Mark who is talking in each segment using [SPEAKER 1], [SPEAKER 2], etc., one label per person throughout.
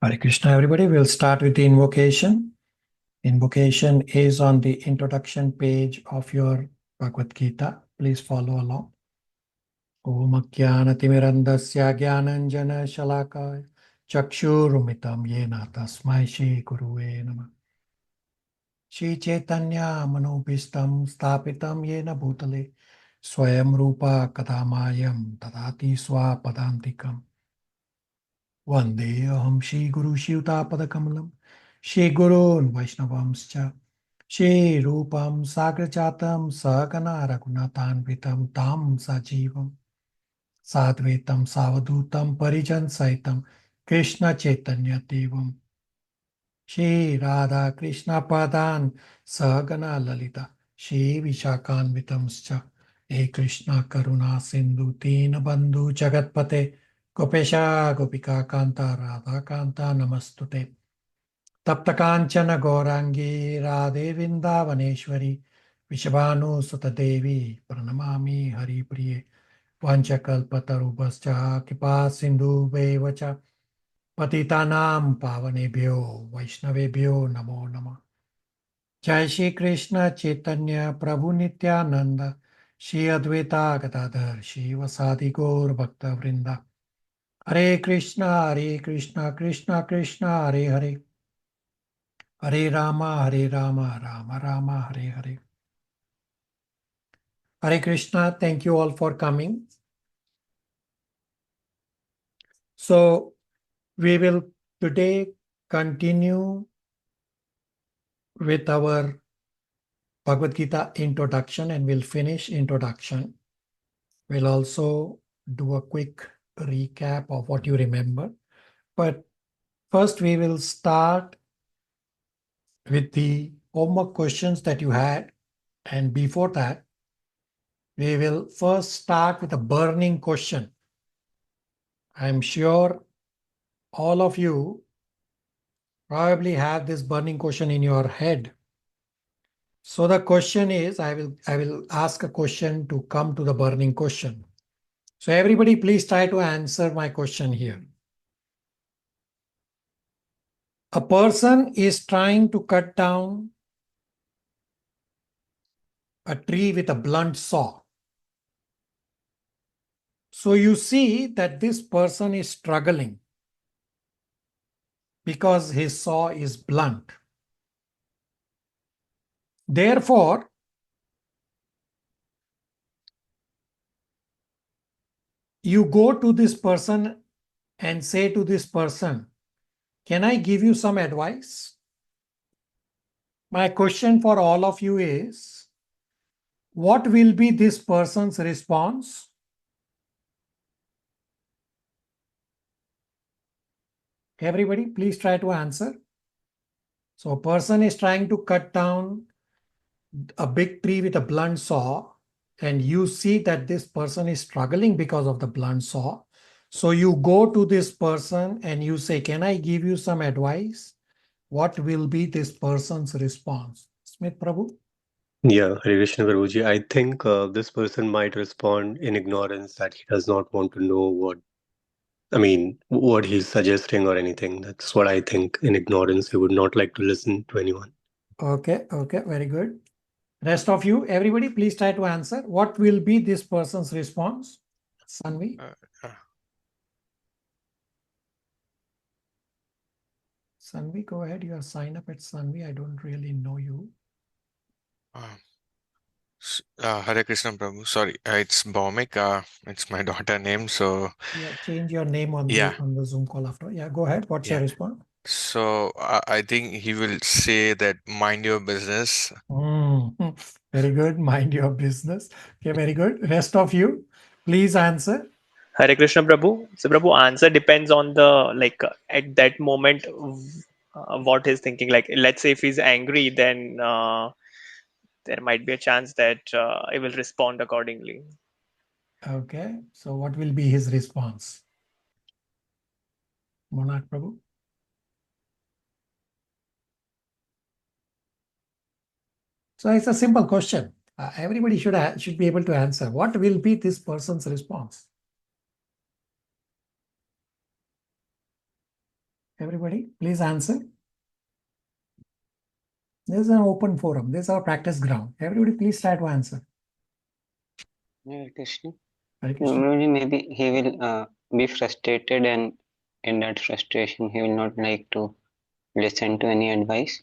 [SPEAKER 1] Hare Krishna, everybody. We'll start with the invocation. Invocation is on the introduction page of your Bhagavad Gita. Please follow along. Om Jnanatirandasya Jnananjana Shalakaya Chakshurumitam Yena Tasmai Shri Guruve Namah. Shri Chaitanya Manobhistam Stapitam Yena Bhutale Swayam Rupa Kadamayam Tadati Swapadantikam Vande Aham Shri Guru Shivta Kamalam Shri Gurun Vaishnavamscha Shri Rupam Sagrajatam Sagana Raghunathanvitam Tam Sajivam Sadvetam Savadutam Parijan Saitam Krishna Chaitanya Devam Shri Radha Krishna Padan Sagana Lalita Shri Vishakhanvitamscha E Krishna Karuna Sindhu Deen Bandhu Jagatpate Gopesha Gopika Kanta Radha Kanta Namastute Tapta Kanchana Gaurangi Radhe Vrindavaneshwari Vishabhanu Sutta Devi Pranamami Hari Priye Vanchakalpatarubhascha Kripa Sindhu Vevacha Patitanam Pavanebhyo Vaishnavebhyo Namo Namah. Jai Shri Krishna Chaitanya Prabhu Nityananda Shri Advaita Gadadhar Shri Vasadi Gaur Bhakta Vrinda Hare Krishna Krishna Krishna Hare Hare Hare Rama Rama Rama Hare Hare. Hare Krishna, thank you all for coming. So we will today continue with our Bhagavad Gita introduction, and we'll finish introduction. We'll also do a quick recap of what you remember. But first we will start with the homework questions that you had. And before that, we will first start with a burning question. I'm sure all of you probably have this burning question in your head. So the question is, I will ask a question to come to the burning question. So everybody please try to answer my question here. A person is trying to cut down a tree with a blunt saw. So you see that this person is struggling because his saw is blunt. Therefore, you go to this person and say to this person, can I give you some advice? My question for all of you is, what will be this person's response? Everybody, please try to answer. So a person is trying to cut down a big tree with a blunt saw, and you see that this person is struggling because of the blunt saw. So you go to this person and you say, can I give you some advice? What will be this person's response? Smith Prabhu?
[SPEAKER 2] Yeah, Hare Krishna Prabhuji. I think this person might respond in ignorance that he does not want to know what he's suggesting or anything. That's what I think. In ignorance, he would not like to listen to anyone.
[SPEAKER 1] Okay, very good. Rest of you, everybody, please try to answer. What will be this person's response? Sanvi? Sanvi, go ahead. You are signed up at Sanvi. I don't really know you.
[SPEAKER 3] Hare Krishna Prabhu. Sorry, it's Bhaumik. It's my daughter name. So
[SPEAKER 1] yeah, change your name on the Zoom call after. Yeah, go ahead. What's your response?
[SPEAKER 3] So I think he will say that mind your business.
[SPEAKER 1] Very good. Mind your business. Okay, very good. Rest of you, please answer.
[SPEAKER 4] Hare Krishna Prabhu. So Prabhu, answer depends on the at that moment what he's thinking. Like let's say if he's angry, then there might be a chance that he will respond accordingly.
[SPEAKER 1] Okay, so what will be his response? Monarch Prabhu? So it's a simple question. Everybody should be able to answer. What will be this person's response? Everybody, please answer. This is an open forum. This is our practice ground. Everybody, please try to answer.
[SPEAKER 5] Hare Krishna.
[SPEAKER 1] Hare Krishna.
[SPEAKER 5] Maybe he will be frustrated, and in that frustration, he will not like to listen to any advice.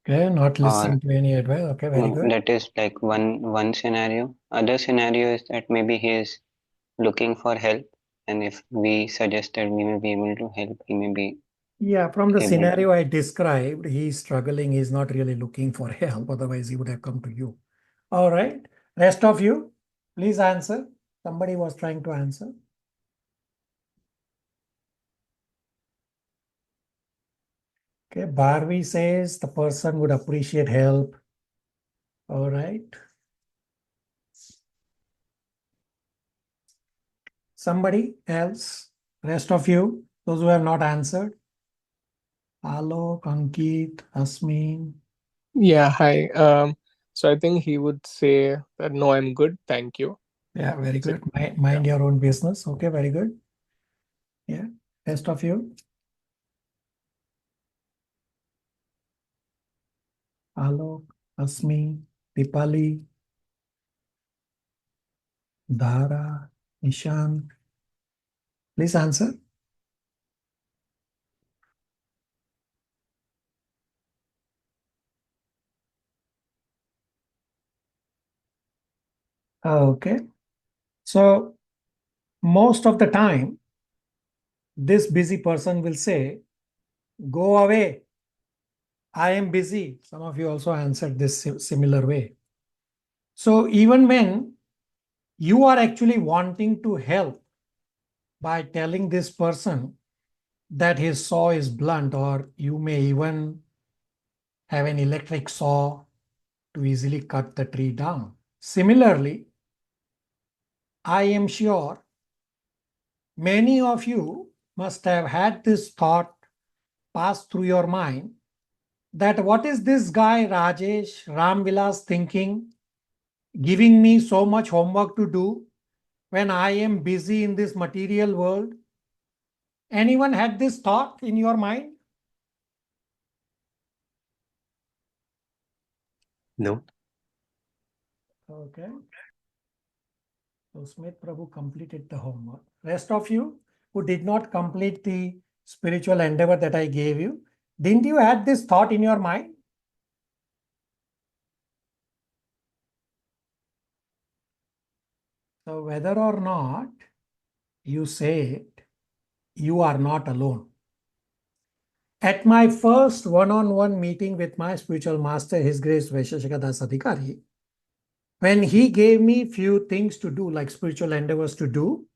[SPEAKER 1] Okay, not
[SPEAKER 5] Or
[SPEAKER 1] listening to any advice. Okay, very good.
[SPEAKER 5] that is like one scenario. Other scenario is that maybe he is looking for help, and if we suggest that we may be able to help, he may be
[SPEAKER 1] Yeah, from the
[SPEAKER 5] able to.
[SPEAKER 1] scenario I described, he's struggling. He's not really looking for help. Otherwise, he would have come to you. All right. Rest of you, please answer. Somebody was trying to answer. Okay, Bharvi says the person would appreciate help. All right. Somebody else, rest of you, those who have not answered. Alok, Ankit, Asmin.
[SPEAKER 6] Yeah, hi. So I think he would say that no, I'm good, thank you.
[SPEAKER 1] Yeah, very good. Mind your own business. Okay, very good. Yeah, rest of you. Alok, Asmi, Dipali, Dhara, Ishan. Please answer. Okay. So most of the time, this busy person will say, go away. I am busy. Some of you also answered this similar way. So even when you are actually wanting to help by telling this person that his saw is blunt, or you may even have an electric saw to easily cut the tree down. Similarly, I am sure many of you must have had this thought pass through your mind that what is this guy Rajesh Ramvilas thinking, giving me so much homework to do when I am busy in this material world? Anyone had this thought in your mind?
[SPEAKER 2] No.
[SPEAKER 1] Okay. So Smith Prabhu completed the homework. Rest of you who did not complete the spiritual endeavor that I gave you, didn't you had this thought in your mind? So whether or not you say it, you are not alone. At my first one-on-one meeting with my spiritual master, His Grace Vaisheshika Das Adhikari, when he gave me few things to do, like spiritual endeavors to do,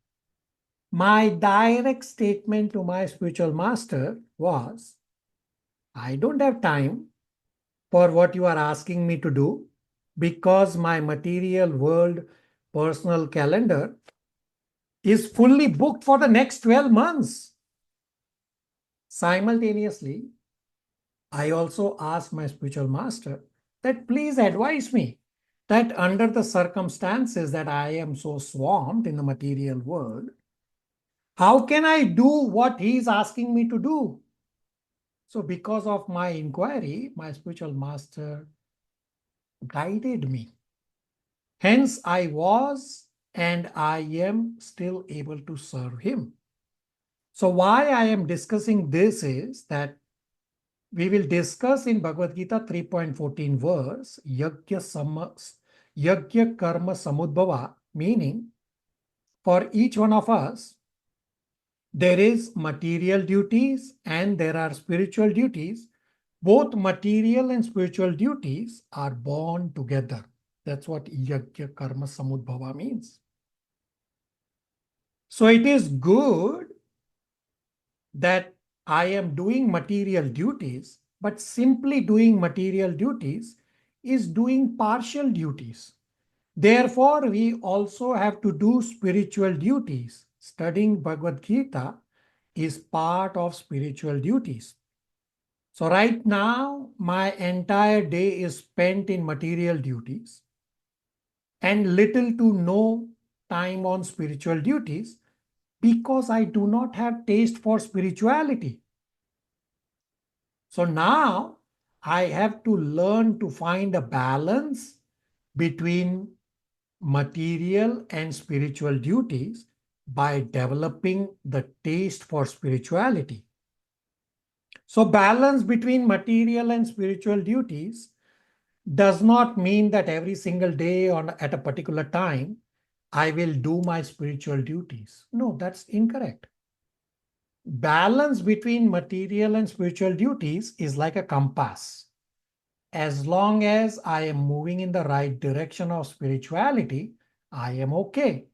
[SPEAKER 1] my direct statement to my spiritual master was, I don't have time for what you are asking me to do because my material world personal calendar is fully booked for the next 12 months. Simultaneously, I also asked my spiritual master that please advise me that under the circumstances that I am so swamped in the material world, how can I do what he is asking me to do? So because of my inquiry, my spiritual master guided me. Hence, I was and I am still able to serve him. So why I am discussing this is that we will discuss in Bhagavad Gita 3.14 verse, Yajna Karma Samudbhava, meaning for each one of us, there is material duties and there are spiritual duties. Both material and spiritual duties are born together. That's what Yajna Karma Samudbhava means. So it is good that I am doing material duties, but simply doing material duties is doing partial duties. Therefore, we also have to do spiritual duties. Studying Bhagavad Gita is part of spiritual duties. So right now, my entire day is spent in material duties and little to no time on spiritual duties because I do not have taste for spirituality. So now I have to learn to find a balance between material and spiritual duties by developing the taste for spirituality. So balance between material and spiritual duties does not mean that every single day or at a particular time, I will do my spiritual duties. No, that's incorrect. Balance between material and spiritual duties is like a compass. As long as I am moving in the right direction of spirituality, I am okay.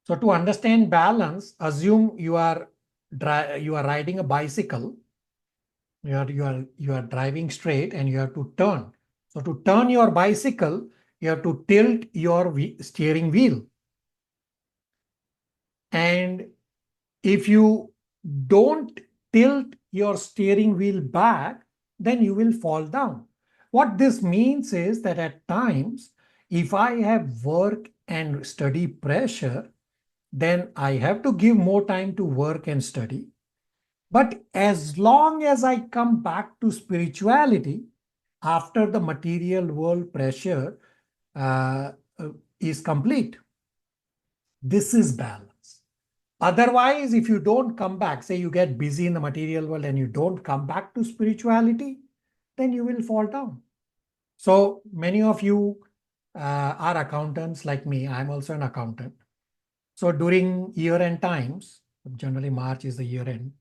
[SPEAKER 1] So to understand balance, assume you are riding a bicycle. You are driving straight and you have to turn. So to turn your bicycle, you have to tilt your steering wheel. And if you don't tilt your steering wheel back, then you will fall down. What this means is that at times, if I have work and study pressure, then I have to give more time to work and study. But as long as I come back to spirituality, after the material world pressure is complete, this is balance. Otherwise, if you don't come back, say you get busy in the material world and you don't come back to spirituality, then you will fall down. So many of you are accountants like me. I'm also an accountant. So during year-end times, generally March is the year-end,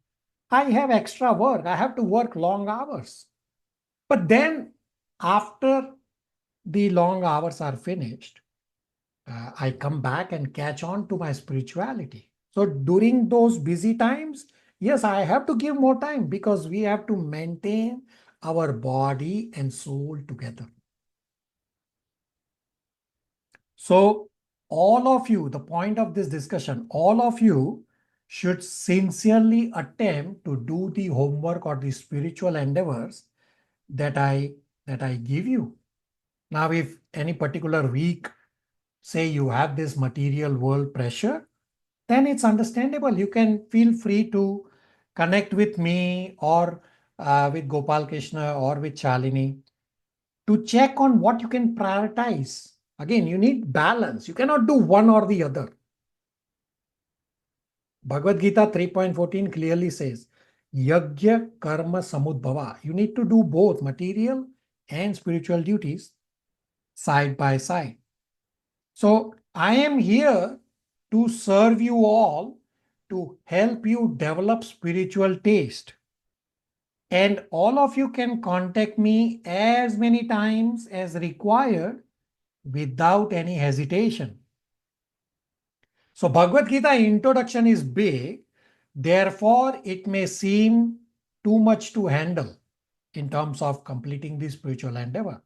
[SPEAKER 1] I have extra work. I have to work long hours. But then after the long hours are finished, I come back and catch on to my spirituality. So during those busy times, yes, I have to give more time because we have to maintain our body and soul together. So all of you, the point of this discussion, all of you should sincerely attempt to do the homework or the spiritual endeavors that I give you. Now, if any particular week, say you have this material world pressure, then it's understandable. You can feel free to connect with me or with Gopal Krishna or with Shalini to check on what you can prioritize. Again, you need balance. You cannot do one or the other. Bhagavad Gita 3.14 clearly says, Yajna Karma Samudbhava. You need to do both material and spiritual duties side by side. So I am here to serve you all, to help you develop spiritual taste. And all of you can contact me as many times as required without any hesitation. So Bhagavad Gita introduction is big, therefore it may seem too much to handle in terms of completing the spiritual endeavor.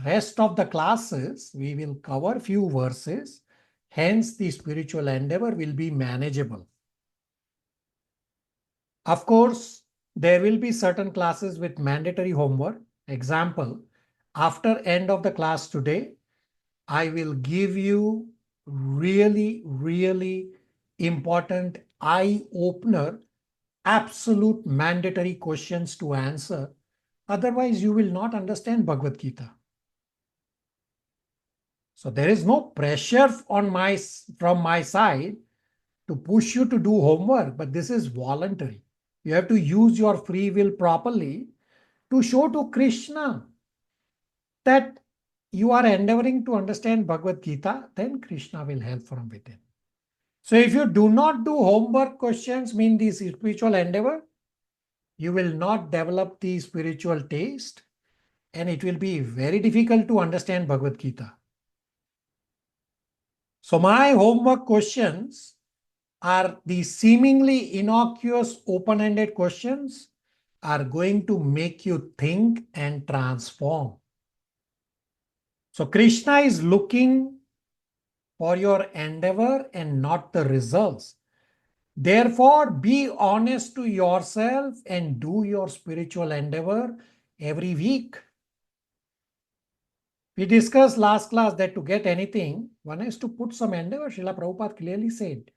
[SPEAKER 1] Rest of the classes, we will cover few verses, hence the spiritual endeavor will be manageable. Of course, there will be certain classes with mandatory homework. Example, after end of the class today, I will give you really, really important eye-opener, absolute mandatory questions to answer. Otherwise, you will not understand Bhagavad Gita. So there is no pressure from my side to push you to do homework, but this is voluntary. You have to use your free will properly to show to Krishna that you are endeavoring to understand Bhagavad Gita, then Krishna will help from within. So if you do not do homework questions, mean the spiritual endeavor, you will not develop the spiritual taste and it will be very difficult to understand Bhagavad Gita. So my homework questions are the seemingly innocuous open-ended questions are going to make you think and transform. So Krishna is looking for your endeavor and not the results. Therefore, be honest to yourself and do your spiritual endeavor every week. We discussed last class that to get anything, one has to put some endeavor. Srila Prabhupada clearly said,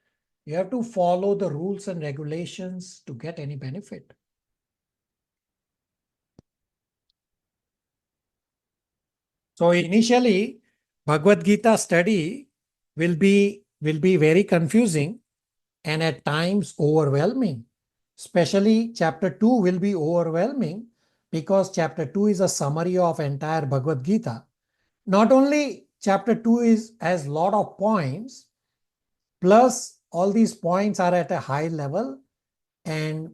[SPEAKER 1] you have to follow the rules and regulations to get any benefit. So initially, Bhagavad Gita study will be very confusing and at times overwhelming. Especially chapter 2 will be overwhelming because chapter 2 is a summary of entire Bhagavad Gita. Not only chapter 2 has lot of points, plus all these points are at a high level, and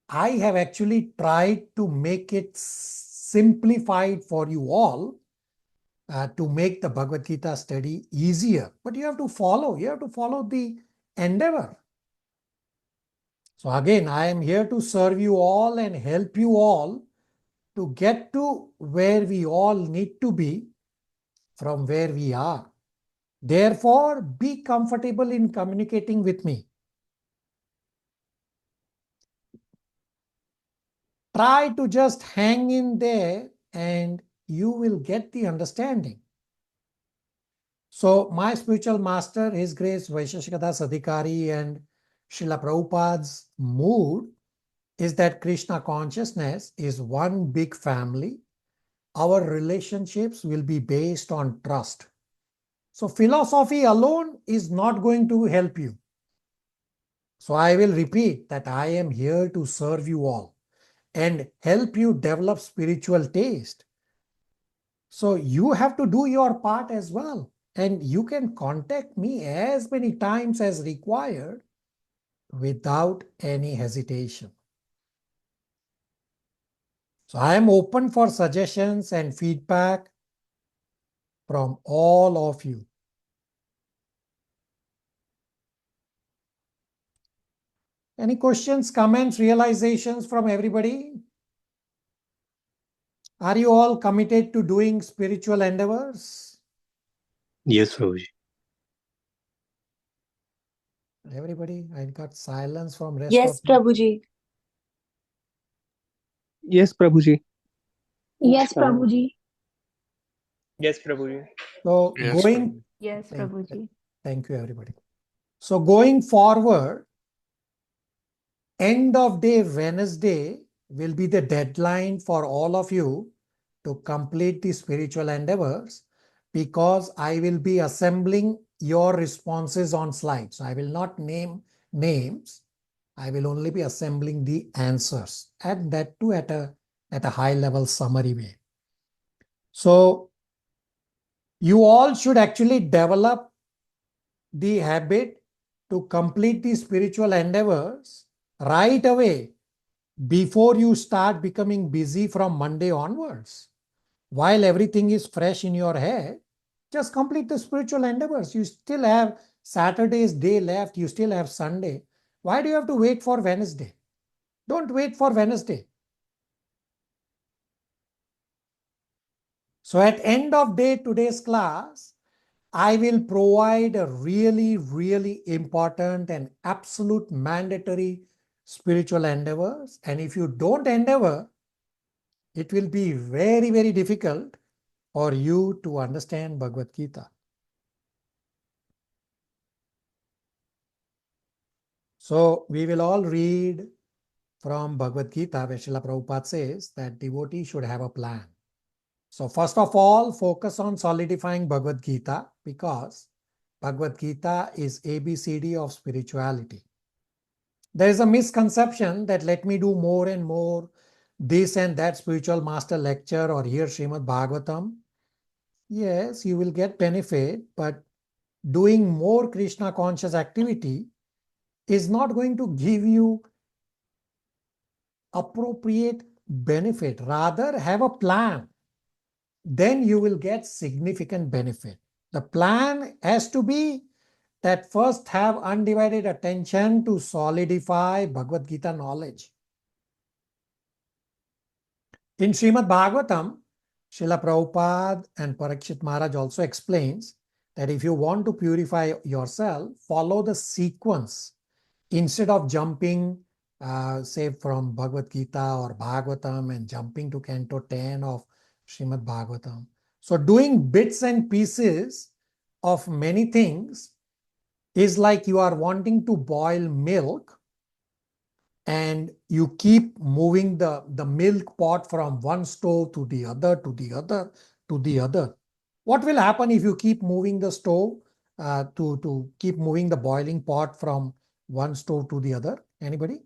[SPEAKER 1] I have actually tried to make it simplified for you all to make the Bhagavad Gita study easier. But you have to follow the endeavor. So again, I am here to serve you all and help you all to get to where we all need to be from where we are. Therefore, be comfortable in communicating with me. Try to just hang in there and you will get the understanding. So my spiritual master, His Grace Vaisheshikata Sadhikari and Srila Prabhupada's mood is that Krishna consciousness is one big family. Our relationships will be based on trust. So philosophy alone is not going to help you. So I will repeat that I am here to serve you all and help you develop spiritual taste. So you have to do your part as well. And you can contact me as many times as required without any hesitation. So I am open for suggestions and feedback from all of you. Any questions, comments, realizations from everybody? Are you all committed to doing spiritual endeavors?
[SPEAKER 2] Yes, Prabhuji.
[SPEAKER 1] Everybody, I got silence from rest
[SPEAKER 7] Yes,
[SPEAKER 1] of you.
[SPEAKER 7] Prabhuji.
[SPEAKER 6] Yes, Prabhuji.
[SPEAKER 7] Yes, Prabhuji.
[SPEAKER 4] Yes, Prabhuji.
[SPEAKER 1] So
[SPEAKER 3] Yes, Prabhu.
[SPEAKER 7] Yes,
[SPEAKER 1] thank,
[SPEAKER 7] Prabhuji.
[SPEAKER 1] thank you, everybody. So going forward, end of day Wednesday will be the deadline for all of you to complete the spiritual endeavors, because I will be assembling your responses on slides. I will not name names. I will only be assembling the answers, and that too at a high level summary way. So you all should actually develop the habit to complete the spiritual endeavors right away before you start becoming busy from Monday onwards. While everything is fresh in your head, just complete the spiritual endeavors. You still have Saturday's day left. You still have Sunday. Why do you have to wait for Wednesday? Don't wait for Wednesday. So at end of day today's class, I will provide a really, really important and absolute mandatory spiritual endeavors. And if you don't endeavor, it will be very, very difficult for you to understand Bhagavad Gita. So we will all read from Bhagavad Gita, where Srila Prabhupada says that devotee should have a plan. So first of all, focus on solidifying Bhagavad Gita, because Bhagavad Gita is ABCD of spirituality. There is a misconception that let me do more and more this and that spiritual master lecture or hear Srimad Bhagavatam. Yes, you will get benefit, but doing more Krishna conscious activity is not going to give you appropriate benefit. Rather, have a plan. Then you will get significant benefit. The plan has to be that first have undivided attention to solidify Bhagavad Gita knowledge. In Srimad Bhagavatam, Srila Prabhupada and Parikshit Maharaj also explains that if you want to purify yourself, follow the sequence instead of jumping, say from Bhagavad Gita or Bhagavatam and jumping to Canto 10 of Srimad Bhagavatam. So doing bits and pieces of many things is like you are wanting to boil milk and you keep moving the milk pot from one stove to the other, to the other. What will happen if you keep moving the stove to keep moving the boiling pot from one stove to the other? Anybody?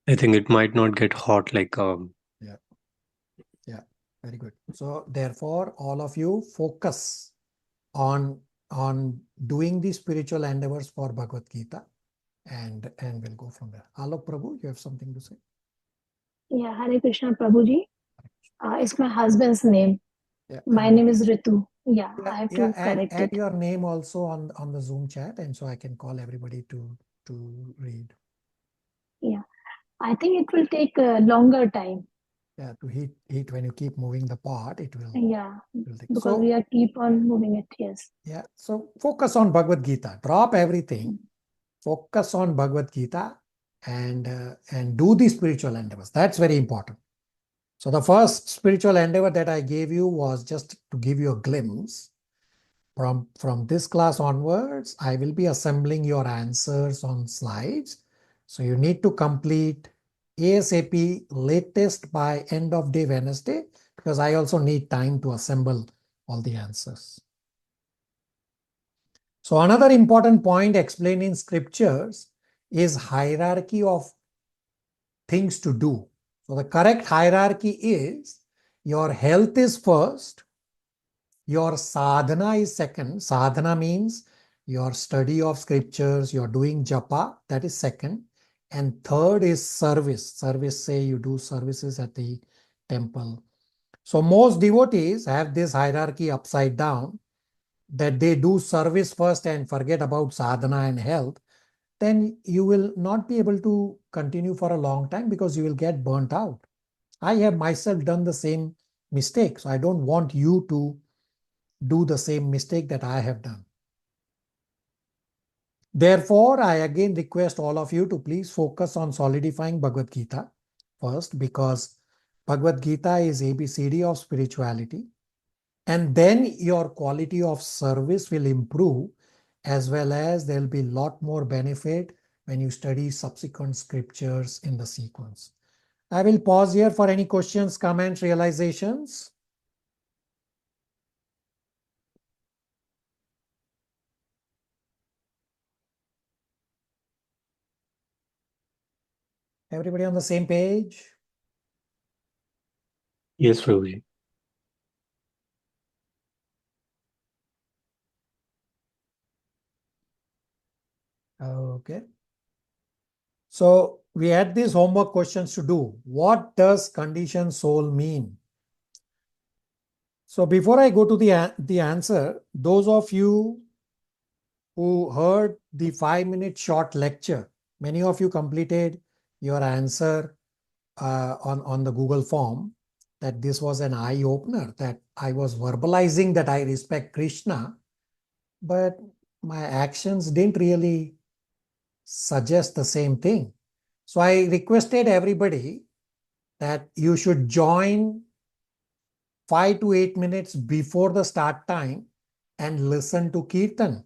[SPEAKER 2] I think it might not get hot like
[SPEAKER 1] Yeah, very good. So therefore, all of you focus on doing the spiritual endeavors for Bhagavad Gita, and we'll go from there. Alok Prabhu, you have something to say?
[SPEAKER 7] Yeah, Hare Krishna Prabhuji. It's my husband's name.
[SPEAKER 1] Yeah.
[SPEAKER 7] My name is Ritu. Yeah, I have to
[SPEAKER 1] add
[SPEAKER 7] correct it.
[SPEAKER 1] your name also on the Zoom chat, and so I can call everybody to read.
[SPEAKER 7] Yeah, I think it will take a longer time.
[SPEAKER 1] Yeah, to heat when you keep moving the pot, it will.
[SPEAKER 7] Yeah,
[SPEAKER 1] take.
[SPEAKER 7] because
[SPEAKER 1] So
[SPEAKER 7] we are keep on moving it. Yes.
[SPEAKER 1] yeah, so focus on Bhagavad Gita. Drop everything. Focus on Bhagavad Gita and do the spiritual endeavors. That's very important. So the first spiritual endeavor that I gave you was just to give you a glimpse. From this class onwards, I will be assembling your answers on slides. So you need to complete ASAP latest by end of day Wednesday, because I also need time to assemble all the answers. So another important point explained in scriptures is hierarchy of things to do. So the correct hierarchy is your health is first, your sadhana is second. Sadhana means your study of scriptures, you're doing japa, that is second. And third is service. Service, say you do services at the temple. So most devotees have this hierarchy upside down, that they do service first and forget about sadhana and health. Then you will not be able to continue for a long time because you will get burnt out. I have myself done the same mistake. So I don't want you to do the same mistake that I have done. Therefore, I again request all of you to please focus on solidifying Bhagavad Gita first, because Bhagavad Gita is ABCD of spirituality. And then your quality of service will improve, as well as there'll be a lot more benefit when you study subsequent scriptures in the sequence. I will pause here for any questions, comments, realizations. Everybody on the same page?
[SPEAKER 2] yes, Prabhuji.
[SPEAKER 1] Okay. So we had these homework questions to do. What does conditioned soul mean? So before I go to the answer, those of you who heard the 5-minute short lecture, many of you completed your answer on the Google form, that this was an eye opener, that I was verbalizing that I respect Krishna, but my actions didn't really suggest the same thing. So I requested everybody that you should join 5 to 8 minutes before the start time and listen to Kirtan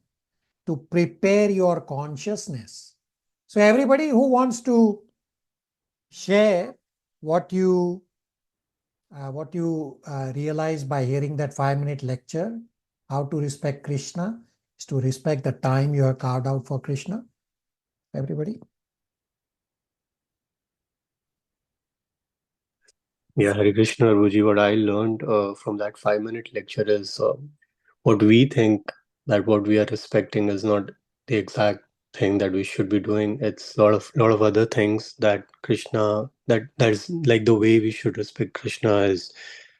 [SPEAKER 1] to prepare your consciousness. So everybody who wants to share what you realize by hearing that 5-minute lecture, how to respect Krishna, is to respect the time you have carved out for Krishna. Everybody?
[SPEAKER 2] Yeah, Hare Krishna, Prabhuji. What I learned from that 5-minute lecture is what we think that what we are respecting is not the exact thing that we should be doing. It's a lot of other things that Krishna, that's like the way we should respect Krishna is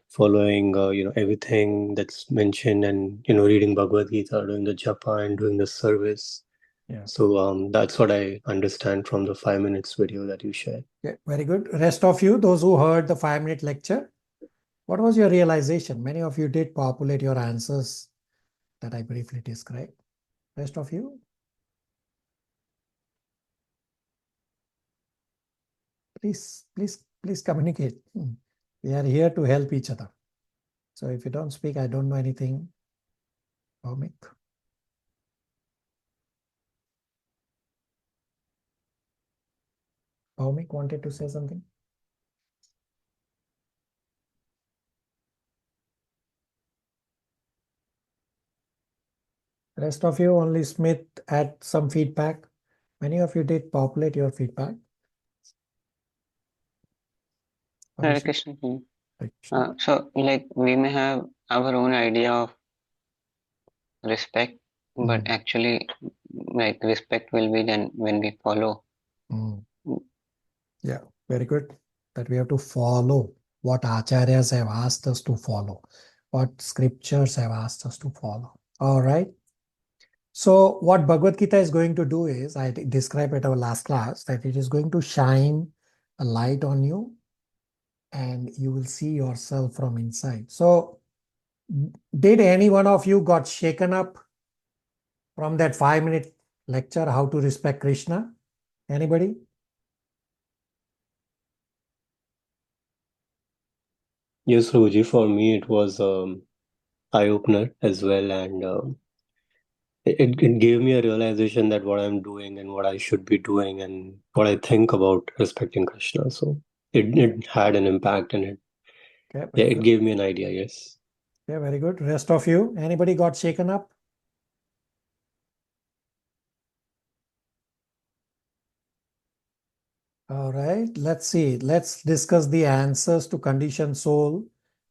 [SPEAKER 2] following everything that's mentioned, and reading Bhagavad Gita, doing the japa and doing the service.
[SPEAKER 1] Yeah.
[SPEAKER 2] So that's what I understand from the 5 minutes video that you shared.
[SPEAKER 1] Okay, very good. Rest of you, those who heard the 5-minute lecture, what was your realization? Many of you did populate your answers that I briefly described. Rest of you? Please communicate. We are here to help each other. So if you don't speak, I don't know anything. Bhaumik? Bhaumik wanted to say something? Rest of you, only Smith add some feedback. Many of you did populate your feedback.
[SPEAKER 5] Hare Krishna.
[SPEAKER 1] Hare Krishna.
[SPEAKER 5] So, like, we may have our own idea of respect, but
[SPEAKER 1] Mm.
[SPEAKER 5] actually, like, respect will be then when we follow.
[SPEAKER 1] Yeah, very good. That we have to follow what acharyas have asked us to follow, what scriptures have asked us to follow. All right. So what Bhagavad Gita is going to do is, I described at our last class, that it is going to shine a light on you and you will see yourself from inside. So did any one of you got shaken up from that 5-minute lecture, how to respect Krishna? Anybody?
[SPEAKER 2] Yes, Prabhuji, for me it was eye-opener as well, and it gave me a realization that what I'm doing and what I should be doing and what I think about respecting Krishna. So it had an impact, and
[SPEAKER 1] Okay,
[SPEAKER 2] yeah,
[SPEAKER 1] very
[SPEAKER 2] it
[SPEAKER 1] good.
[SPEAKER 2] gave me an idea, yes.
[SPEAKER 1] Yeah, very good. Rest of you, anybody got shaken up? All right, let's see. Let's discuss the answers to conditioned soul.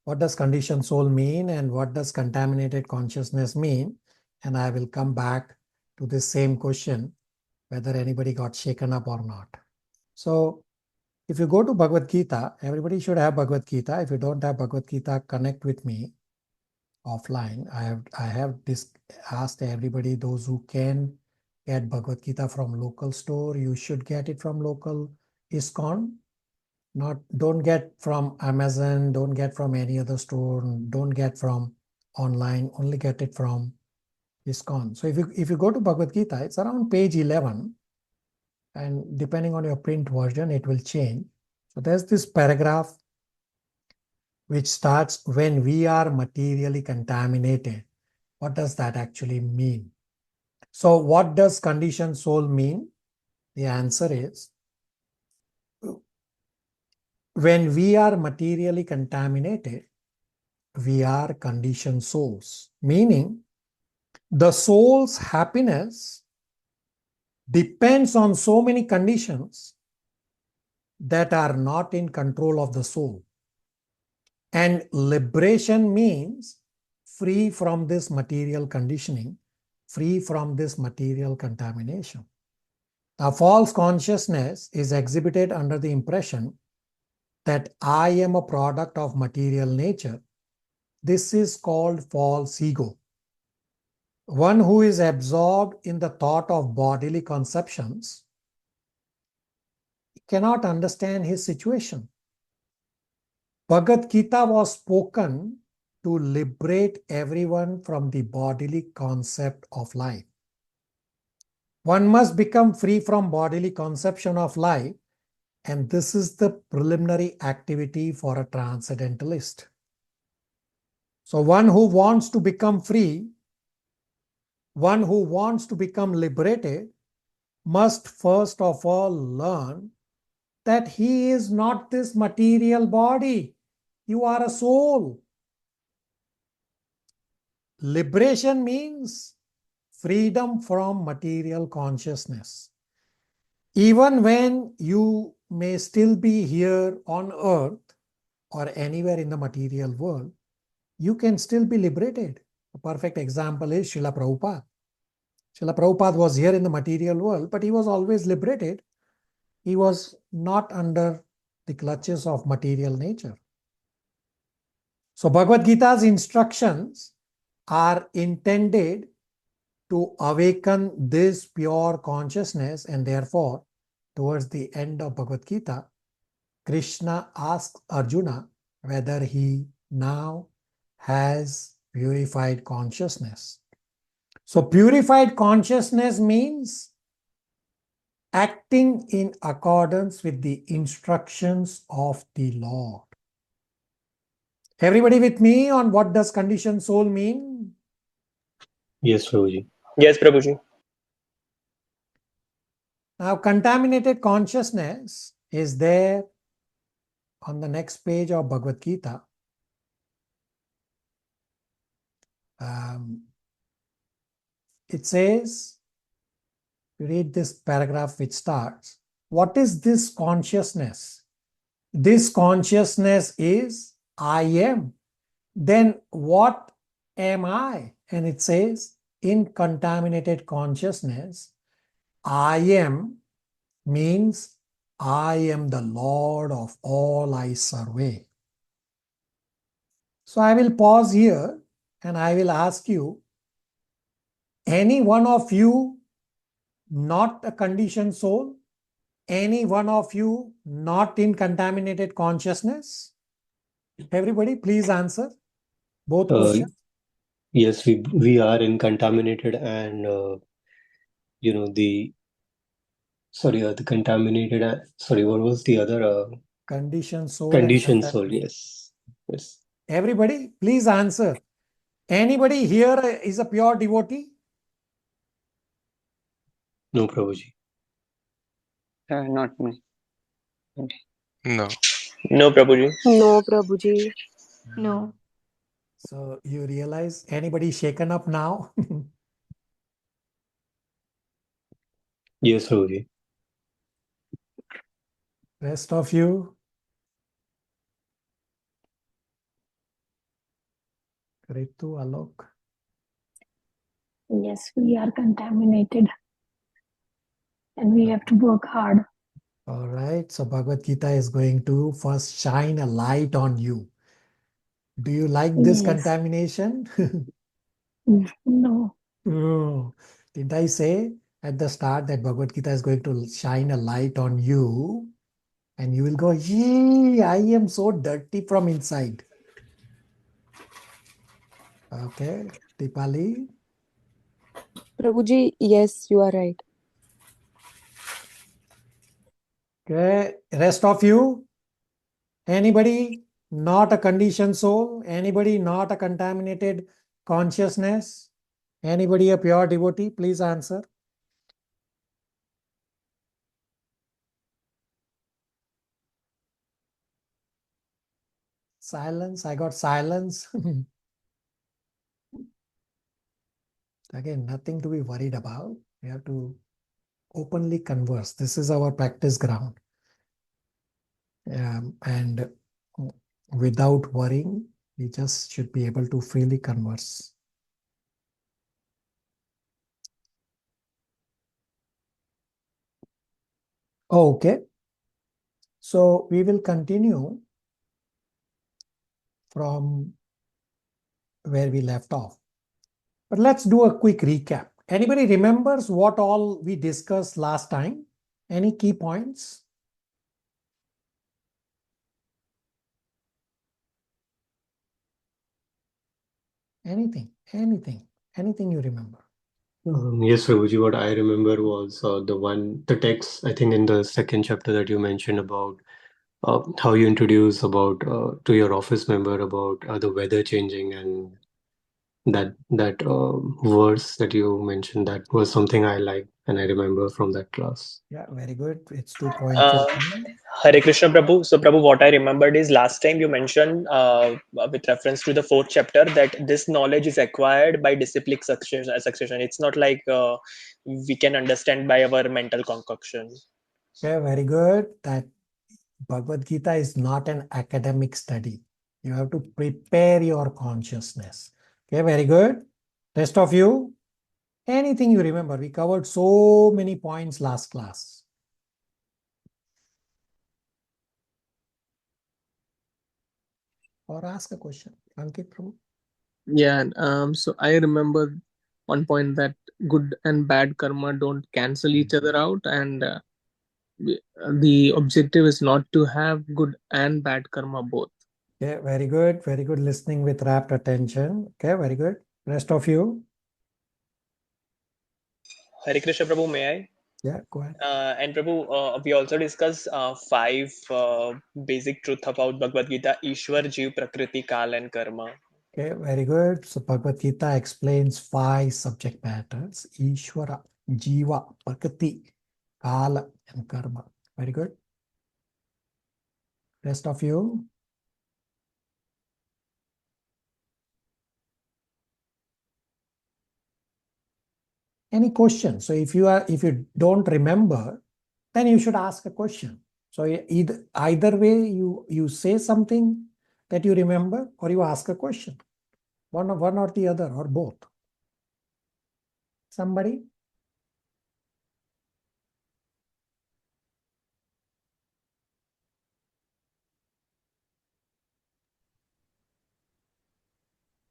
[SPEAKER 1] What does conditioned soul mean and what does contaminated consciousness mean? And I will come back to this same question, whether anybody got shaken up or not. So if you go to Bhagavad Gita, everybody should have Bhagavad Gita. If you don't have Bhagavad Gita, connect with me offline. I have asked everybody, those who can get Bhagavad Gita from local store, you should get it from local ISKCON. Don't get from Amazon, don't get from any other store, don't get from online, only get it from ISKCON. So if you go to Bhagavad Gita, it's around page 11, and depending on your print version, it will change. So there's this paragraph which starts, when we are materially contaminated. What does that actually mean? So what does conditioned soul mean? The answer is, when we are materially contaminated, we are conditioned souls, meaning the soul's happiness depends on so many conditions that are not in control of the soul. And liberation means free from this material conditioning, free from this material contamination. A false consciousness is exhibited under the impression that I am a product of material nature. This is called false ego. One who is absorbed in the thought of bodily conceptions cannot understand his situation. Bhagavad Gita was spoken to liberate everyone from the bodily concept of life. One must become free from bodily conception of life, and this is the preliminary activity for a transcendentalist. So one who wants to become free, one who wants to become liberated, must first of all learn that he is not this material body. You are a soul. Liberation means freedom from material consciousness. Even when you may still be here on earth or anywhere in the material world, you can still be liberated. A perfect example is Srila Prabhupada. Srila Prabhupada was here in the material world, but he was always liberated. He was not under the clutches of material nature. So Bhagavad Gita's instructions are intended to awaken this pure consciousness, and therefore, towards the end of Bhagavad Gita, Krishna asks Arjuna whether he now has purified consciousness. So purified consciousness means acting in accordance with the instructions of the Lord. Everybody with me on what does conditioned soul mean?
[SPEAKER 2] Yes, Prabhuji.
[SPEAKER 4] Yes, Prabhuji.
[SPEAKER 1] Now, contaminated consciousness is there on the next page of Bhagavad Gita. it says, read this paragraph which starts, what is this consciousness? This consciousness is I am. Then what am I? And it says, in contaminated consciousness, I am means I am the Lord of all I survey. So I will pause here and I will ask you, any one of you not a conditioned soul? Any one of you not in contaminated consciousness? Everybody, please answer both
[SPEAKER 2] Uh,
[SPEAKER 1] questions.
[SPEAKER 2] yes, we are in contaminated and the the contaminated. Sorry, what was the other
[SPEAKER 1] Conditioned soul.
[SPEAKER 2] conditioned soul? Yes, yes.
[SPEAKER 1] Everybody, please answer. Anybody here is a pure devotee?
[SPEAKER 2] No, Prabhuji.
[SPEAKER 5] Not me.
[SPEAKER 3] No.
[SPEAKER 4] No, Prabhuji.
[SPEAKER 8] No, Prabhuji.
[SPEAKER 7] No.
[SPEAKER 1] So you realize anybody shaken up now?
[SPEAKER 2] Yes, Prabhuji.
[SPEAKER 1] Rest of you? Ritu, Alok?
[SPEAKER 7] Yes, we are contaminated and we have to work hard.
[SPEAKER 1] All right. So Bhagavad Gita is going to first shine a light on you. Do you like this
[SPEAKER 7] Yes.
[SPEAKER 1] contamination?
[SPEAKER 7] No.
[SPEAKER 1] Oh, didn't I say at the start that Bhagavad Gita is going to shine a light on you and you will go, yee, I am so dirty from inside. Okay, Dipali.
[SPEAKER 8] Prabhuji, yes, you are right.
[SPEAKER 1] Okay, rest of you, anybody not a conditioned soul? Anybody not a contaminated consciousness? Anybody a pure devotee? Please answer. Silence. I got silence. Again, nothing to be worried about. We have to openly converse. This is our practice ground. And without worrying, we just should be able to freely converse. Okay. So we will continue from where we left off. But let's do a quick recap. Anybody remembers what all we discussed last time? Any key points? Anything you remember?
[SPEAKER 2] Yes, Prabhuji, what I remember was the text, I think in the second chapter that you mentioned about how you introduce about to your office member about the weather changing, and that verse that you mentioned, that was something I liked and I remember from that class.
[SPEAKER 1] Yeah, very good. It's 2.4.
[SPEAKER 4] Hare Krishna, Prabhu. So, Prabhu, what I remembered is last time you mentioned, with reference to the fourth chapter, that this knowledge is acquired by disciplic succession. It's not like we can understand by our mental concoction.
[SPEAKER 1] Okay, very good. That Bhagavad Gita is not an academic study. You have to prepare your consciousness. Okay, very good. Rest of you, anything you remember? We covered so many points last class. Or ask a question. Ankit, Prabhu.
[SPEAKER 6] Yeah, so I remember one point that good and bad karma don't cancel each other out, and the objective is not to have good and bad karma both.
[SPEAKER 1] Okay, very good. Very good listening with rapt attention. Okay, very good. Rest of you.
[SPEAKER 4] Hare Krishna, Prabhu, may I?
[SPEAKER 1] Yeah, go ahead.
[SPEAKER 4] And Prabhu, we also discussed five basic truth about Bhagavad Gita: Ishwar, Jeev, Prakriti, Kal, and Karma.
[SPEAKER 1] Okay, very good. So Bhagavad Gita explains 5 subject matters: Ishvara, Jiva, Prakriti, Kala, and Karma. Very good. Rest of you. Any question. So if you don't remember, then you should ask a question. So either way, you say something that you remember, or you ask a question. One or the other, or both. Somebody?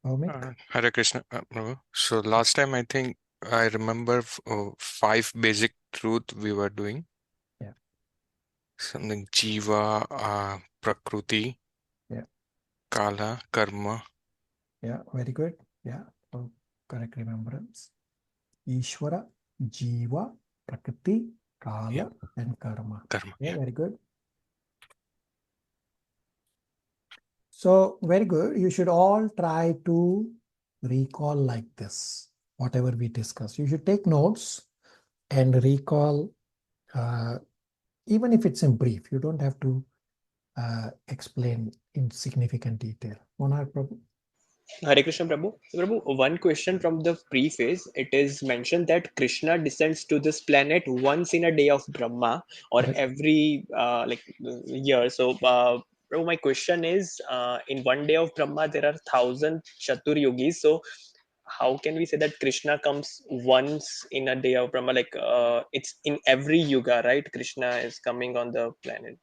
[SPEAKER 1] Bhaumik?
[SPEAKER 3] Hare Krishna, Prabhu. So last time I think I remember 5 basic truth we were doing.
[SPEAKER 1] Yeah.
[SPEAKER 3] Something Jiva, Prakriti,
[SPEAKER 1] Yeah.
[SPEAKER 3] Kala, Karma.
[SPEAKER 1] Yeah, very good. Yeah, so correct remembrance. Ishvara, Jiva, Prakriti, Kala,
[SPEAKER 3] Yeah.
[SPEAKER 1] and Karma.
[SPEAKER 3] Karma.
[SPEAKER 1] Yeah,
[SPEAKER 3] Yeah.
[SPEAKER 1] very good. So, very good. You should all try to recall like this, whatever we discuss. You should take notes and recall, even if it's in brief. You don't have to explain in significant detail. Monarch Prabhu?
[SPEAKER 4] Hare Krishna Prabhu. Prabhu, one question from the preface. It is mentioned that Krishna descends to this planet once in a day of Brahma, or
[SPEAKER 1] Right.
[SPEAKER 4] every year. So, Prabhu, my question is, in one day of Brahma, there are 1,000 Chatur yogis. So, how can we say that Krishna comes once in a day of Brahma? Like, it's in every yuga, right? Krishna is coming on the planet.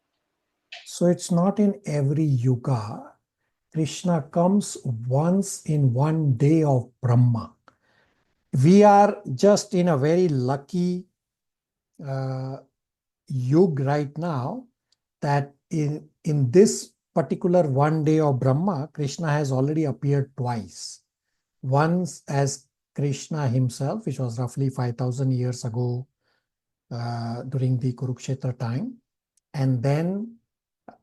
[SPEAKER 1] So it's not in every yuga. Krishna comes once in one day of Brahma. We are just in a very lucky yug right now that in this particular one day of Brahma, Krishna has already appeared twice. Once as Krishna himself, which was roughly 5,000 years ago during the Kurukshetra time. And then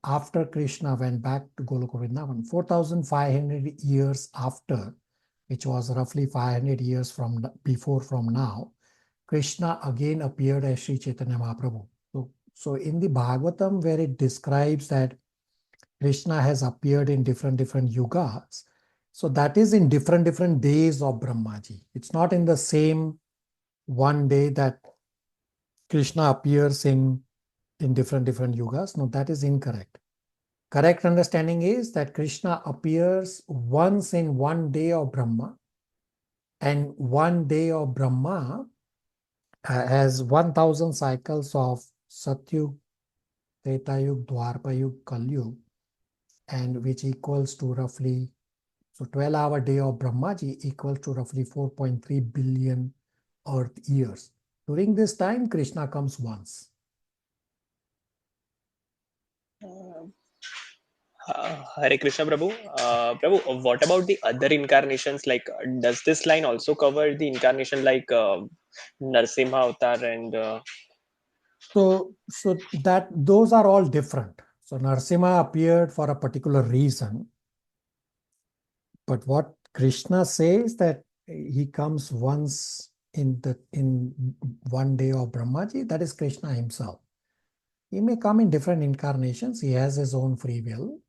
[SPEAKER 1] after Krishna went back to Goloka Vrindavan, 4,500 years after, which was roughly 500 years from now, Krishna again appeared as Sri Chaitanya Mahaprabhu. So in the Bhagavatam, where it describes that Krishna has appeared in different yugas, so that is in different days of Brahmaji. It's not in the same one day that Krishna appears in different yugas. No, that is incorrect. Correct understanding is that Krishna appears once in one day of Brahma, and one day of Brahma has 1,000 cycles of Satyug, Tretayug, Dwarpayug, Kalyug, and which equals to roughly, so 12-hour day of Brahmaji equals to roughly 4.3 billion earth years. During this time, Krishna comes once.
[SPEAKER 4] Hare Krishna Prabhu. Prabhu, what about the other incarnations? Like, does this line also cover the incarnation like Narsimha Avatar and
[SPEAKER 1] So that those are all different. So Narsimha appeared for a particular reason. But what Krishna says that he comes once in one day of Brahmaji, that is Krishna himself. He may come in different incarnations. He has his own free will,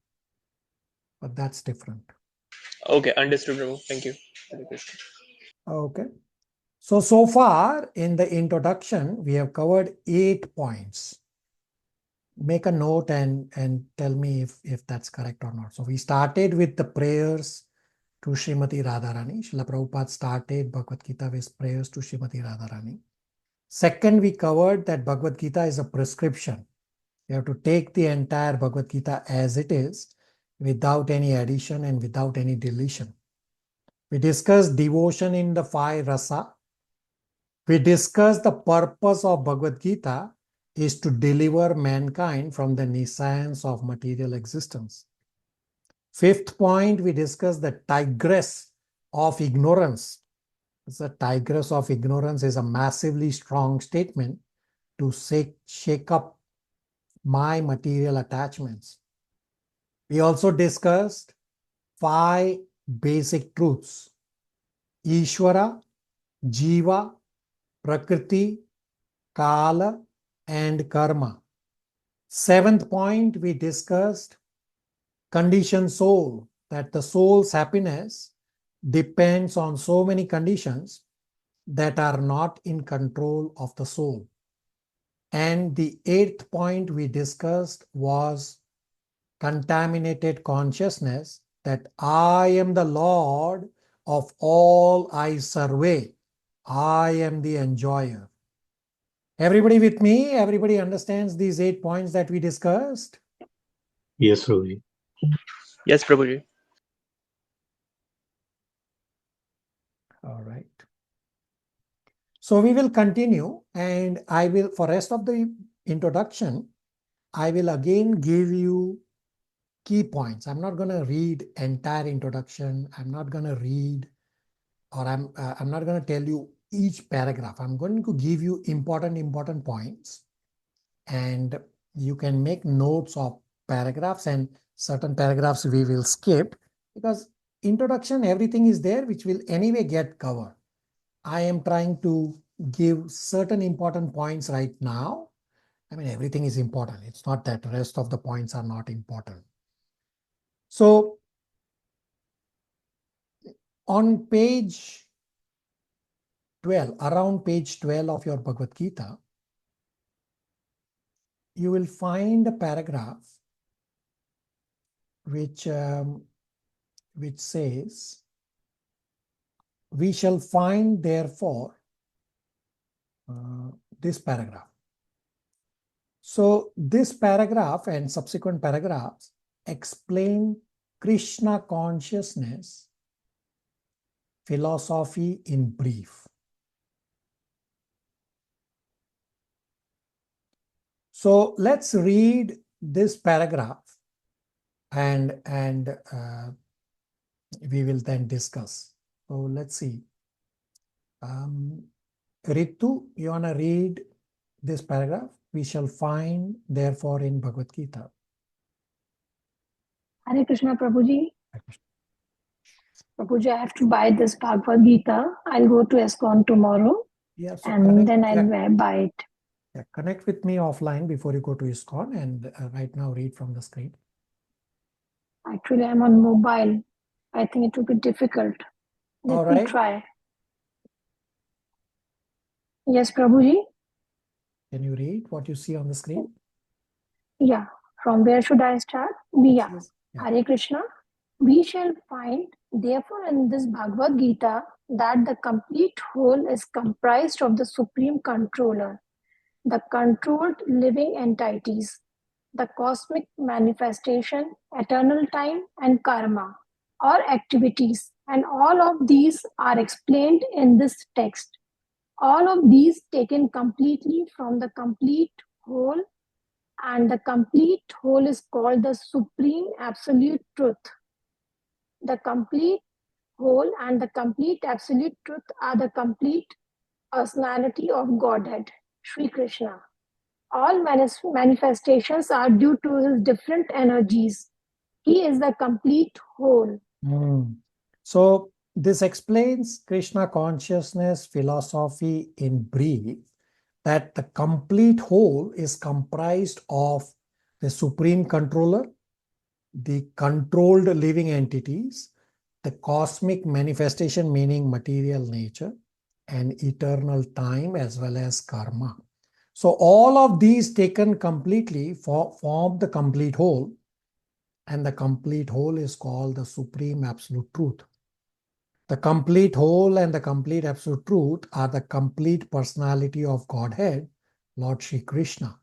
[SPEAKER 1] but that's different.
[SPEAKER 4] Okay, understood, Prabhu. Thank you. Hare Krishna.
[SPEAKER 1] Okay. So far in the introduction, we have covered 8 points. Make a note and tell me if that's correct or not. So we started with the prayers to Srimati Radharani. Srila Prabhupada started Bhagavad Gita with prayers to Srimati Radharani. Second, we covered that Bhagavad Gita is a prescription. You have to take the entire Bhagavad Gita as it is, without any addition and without any deletion. We discussed devotion in the 5 rasa. We discussed the purpose of Bhagavad Gita is to deliver mankind from the nescience of material existence. 5th point, we discussed the tigress of ignorance. The tigress of ignorance is a massively strong statement to shake up my material attachments. We also discussed 5 basic truths: Ishvara, Jiva, Prakriti, Kala, and Karma. 7th point, we discussed conditioned soul, that the soul's happiness depends on so many conditions, that are not in control of the soul. And the 8th point we discussed was contaminated consciousness, that I am the Lord of all I survey. I am the enjoyer. Everybody with me? Everybody understands these 8 points that we discussed?
[SPEAKER 2] Yes, Prabhuji.
[SPEAKER 4] Yes, Prabhuji.
[SPEAKER 1] All right. So we will continue, and I will, for rest of the introduction, I will again give you key points. I'm not going to read entire introduction. I'm not going to read, or I'm not going to tell you each paragraph. I'm going to give you important points, and you can make notes of paragraphs, and certain paragraphs we will skip, because introduction, everything is there, which will anyway get covered. I am trying to give certain important points right now. I mean, everything is important. It's not that the rest of the points are not important. So on page 12, around page 12 of your Bhagavad Gita, you will find a paragraph which says, we shall find therefore, this paragraph. So this paragraph and subsequent paragraphs explain Krishna consciousness philosophy in brief. So let's read this paragraph, and we will then discuss. So let's see. Ritu, you want to read this paragraph? We shall find therefore in Bhagavad Gita.
[SPEAKER 7] Hare Krishna, Prabhuji. Prabhuji, I have to buy this Bhagavad Gita. I'll go to ISKCON tomorrow,
[SPEAKER 1] Yeah, so
[SPEAKER 7] and then I'll buy it.
[SPEAKER 1] Yeah, connect with me offline before you go to ISKCON, and right now read from the screen.
[SPEAKER 7] Actually, I'm on mobile. I think it will be difficult.
[SPEAKER 1] All
[SPEAKER 7] Let me
[SPEAKER 1] right.
[SPEAKER 7] try. Yes, Prabhuji.
[SPEAKER 1] Can you read what you see on the screen?
[SPEAKER 7] Yeah. From where should I start? Yeah.
[SPEAKER 1] Yes. Yeah.
[SPEAKER 7] Hare Krishna. We shall find, therefore, in this Bhagavad Gita that the complete whole is comprised of the Supreme Controller, the controlled living entities, the cosmic manifestation, eternal time, and karma, or activities. And all of these are explained in this text. All of these taken completely from the complete whole, and the complete whole is called the Supreme Absolute Truth. The complete whole and the complete absolute truth are the complete personality of Godhead, Sri Krishna. All manifestations are due to his different energies. He is the complete whole.
[SPEAKER 1] So this explains Krishna consciousness philosophy in brief, that the complete whole is comprised of the Supreme Controller, the controlled living entities, the cosmic manifestation, meaning material nature, and eternal time, as well as karma. So all of these taken completely form the complete whole, and the complete whole is called the Supreme Absolute Truth. The complete whole and the complete absolute truth are the complete personality of Godhead, Lord Shri Krishna.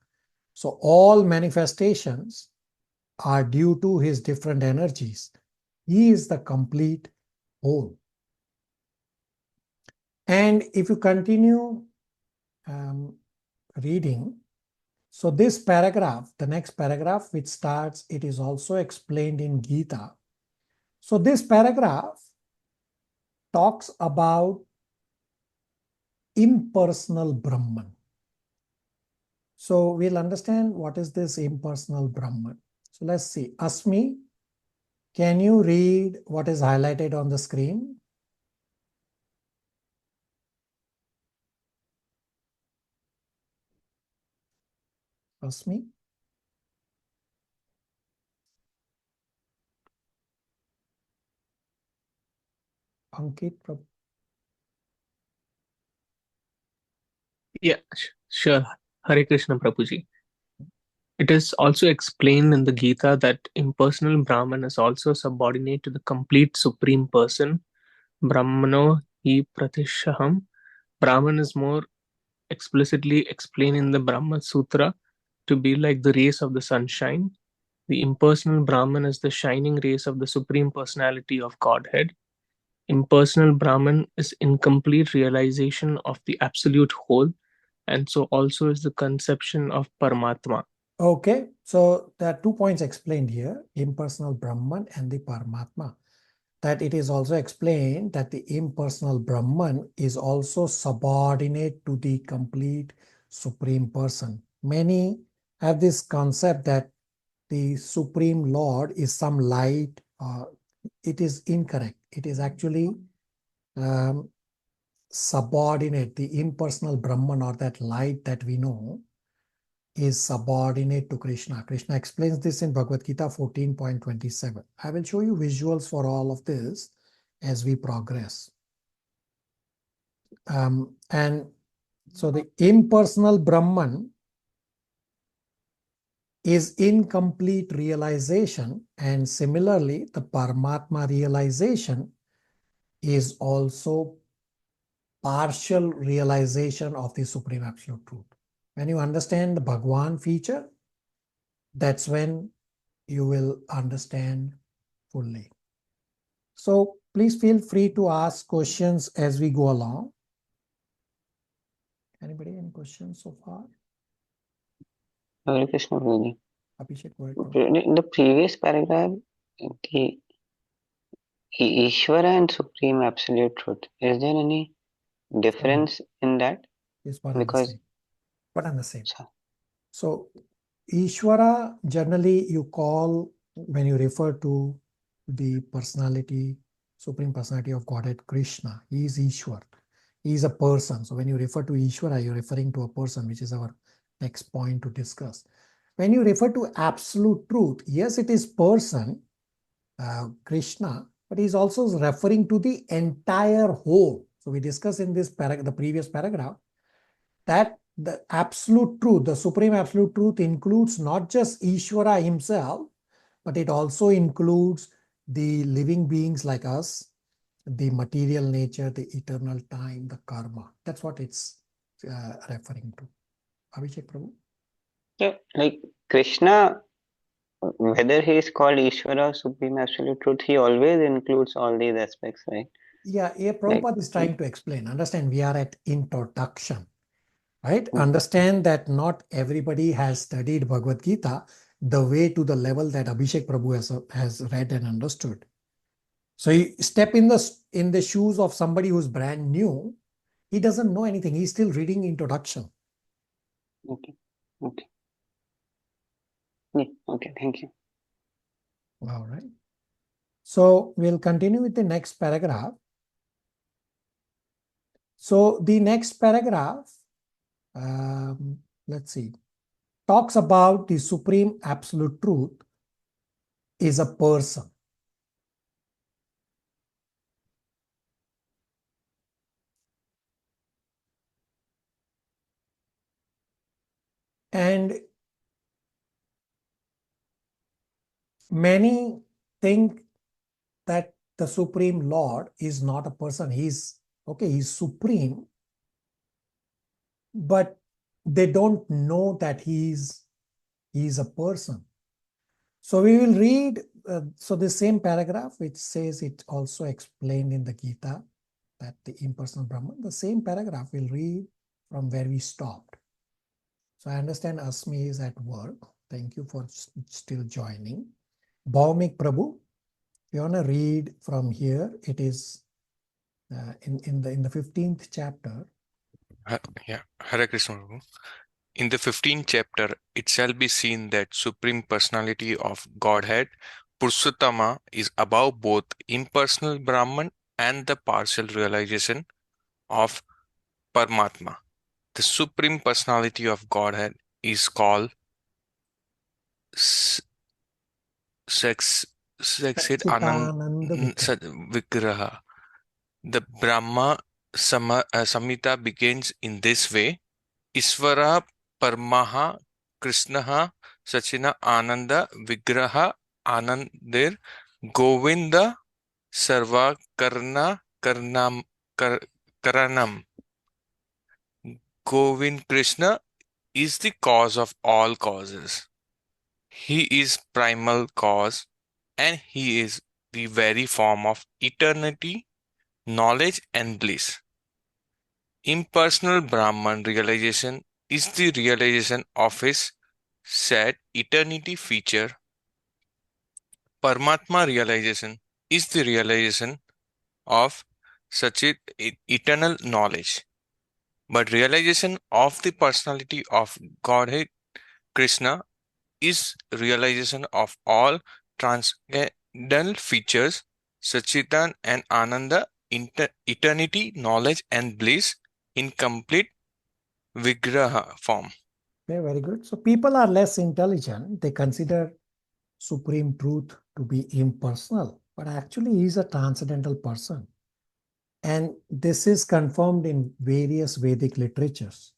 [SPEAKER 1] So all manifestations are due to his different energies. He is the complete whole. And if you continue reading, so this paragraph, the next paragraph which starts, it is also explained in Gita. So this paragraph talks about impersonal Brahman. So we'll understand what is this impersonal Brahman. So let's see. Asmi, can you read what is highlighted on the screen? Asmi? Ankit?
[SPEAKER 6] Yeah, sure. Hare Krishna, Prabhuji. It is also explained in the Gita that impersonal Brahman is also subordinate to the complete Supreme Person. Brahmano hi pratishaham. Brahman is more explicitly explained in the Brahma Sutra to be like the rays of the sunshine. The impersonal Brahman is the shining rays of the Supreme Personality of Godhead. Impersonal Brahman is incomplete realization of the absolute whole, and so also is the conception of Paramatma.
[SPEAKER 1] Okay, so there are 2 points explained here, impersonal Brahman and the Paramatma. That it is also explained that the impersonal Brahman is also subordinate to the complete Supreme Person. Many have this concept that the Supreme Lord is some light. It is incorrect. It is actually subordinate. The impersonal Brahman, or that light that we know, is subordinate to Krishna. Krishna explains this in Bhagavad Gita 14.27. I will show you visuals for all of this as we progress. And so the impersonal Brahman is incomplete realization, and similarly the Paramatma realization is also partial realization of the Supreme Absolute Truth. When you understand the Bhagwan feature, that's when you will understand fully. So please feel free to ask questions as we go along. Anybody, any questions so far?
[SPEAKER 5] Hare Krishna, Prabhuji.
[SPEAKER 1] Abhishek, go ahead.
[SPEAKER 5] In the previous paragraph, the Ishvara and Supreme Absolute Truth, is there any difference in that?
[SPEAKER 1] Yes, one and the
[SPEAKER 5] Because
[SPEAKER 1] same. One and the same. So Ishvara, generally you call, when you refer to the personality, Supreme Personality of Godhead, Krishna, he is Ishwar. He is a person. So when you refer to Ishvara, you're referring to a person, which is our next point to discuss. When you refer to absolute truth, yes, it is person, Krishna, but he's also referring to the entire whole. So we discussed in this the previous paragraph that the absolute truth, the Supreme Absolute Truth, includes not just Ishvara himself, but it also includes the living beings like us, the material nature, the eternal time, the karma. That's what it's referring to. Abhishek Prabhu?
[SPEAKER 5] yeah, like Krishna, whether he is called Ishvara or Supreme Absolute Truth, he always includes all these aspects, right?
[SPEAKER 1] Yeah, Prabhupada is trying to explain. Understand, we are at introduction, right?
[SPEAKER 5] Mm.
[SPEAKER 1] Understand that not everybody has studied Bhagavad Gita the way to the level that Abhishek Prabhu has read and understood. So you step in the shoes of somebody who's brand new. He doesn't know anything. He's still reading introduction.
[SPEAKER 5] Okay. Okay. Yeah. Okay. Thank you.
[SPEAKER 1] All right. So we'll continue with the next paragraph. So the next paragraph, let's see, talks about the Supreme Absolute Truth is a person. And many think that the Supreme Lord is not a person. He's supreme, but they don't know that he's a person. So we will read, so the same paragraph, which says it also explained in the Gita, that the impersonal Brahman, the same paragraph we'll read from where we stopped. So I understand Asmi is at work. Thank you for still joining. Bhaumik Prabhu, if you want to read from here, it is in the 15th chapter.
[SPEAKER 3] Yeah, Hare Krishna. Prabhu. In the 15th chapter, it shall be seen that Supreme Personality of Godhead, Purushottama, is above both impersonal Brahman and the partial realization of Paramatma. The Supreme Personality of Godhead is called Saksit
[SPEAKER 1] Satchitananda
[SPEAKER 3] Vigraha. The Brahma Samhita begins in this way. Isvara Parmaha Krishnaha Sachina Ananda Vigraha Anandir Govinda Sarva Karanam. Govind Krishna is the cause of all causes. He is primal cause, and he is the very form of eternity, knowledge, and bliss. Impersonal Brahman realization is the realization of his said eternity feature. Paramatma realization is the realization of such eternal knowledge. But realization of the personality of Godhead Krishna is realization of all transcendental features, Sachitan and Ananda, eternity, knowledge, and bliss in complete Vigraha form.
[SPEAKER 1] Okay, very good. So people are less intelligent. They consider supreme truth to be impersonal, but actually he is a transcendental person. And this is confirmed in various Vedic literatures,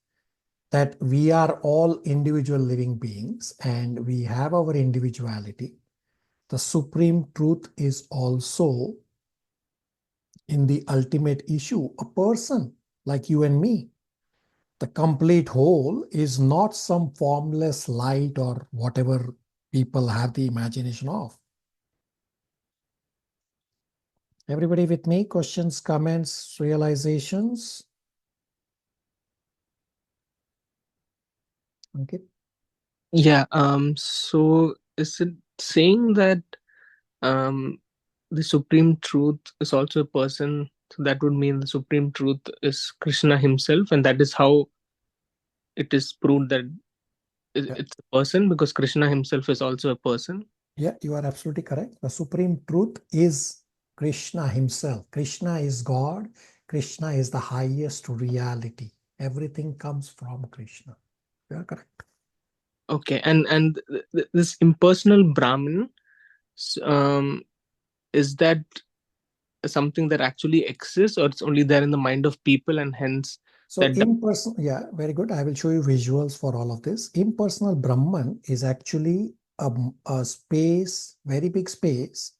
[SPEAKER 1] that we are all individual living beings and we have our individuality. The supreme truth is also in the ultimate issue, a person like you and me. The complete whole is not some formless light or whatever people have the imagination of. Everybody with me? Questions, comments, realizations? Okay.
[SPEAKER 6] Yeah. So is it saying that the supreme truth is also a person? So that would mean the supreme truth is Krishna himself, and that is how it is proved that it's a person, because Krishna himself is also a person.
[SPEAKER 1] Yeah, you are absolutely correct. The supreme truth is Krishna himself. Krishna is God. Krishna is the highest reality. Everything comes from Krishna. You are correct.
[SPEAKER 6] Okay, and this impersonal Brahman, is that something that actually exists, or it's only there in the mind of people, and hence
[SPEAKER 1] So
[SPEAKER 6] that
[SPEAKER 1] impersonal, yeah, very good. I will show you visuals for all of this. Impersonal Brahman is actually a space, very big space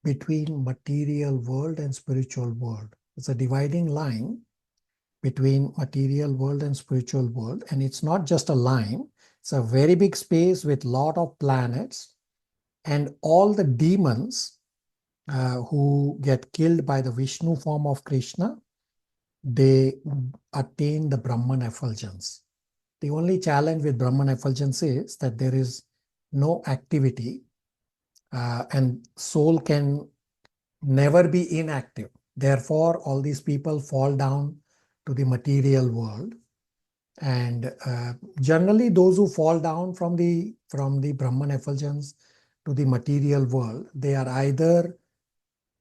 [SPEAKER 1] between material world and spiritual world. It's a dividing line between material world and spiritual world. And it's not just a line, it's a very big space with lot of planets, and all the demons who get killed by the Vishnu form of Krishna, they attain the Brahman effulgence. The only challenge with Brahman effulgence is that there is no activity, and soul can never be inactive. Therefore, all these people fall down to the material world. And generally, those who fall down from the Brahman effulgence to the material world, they are either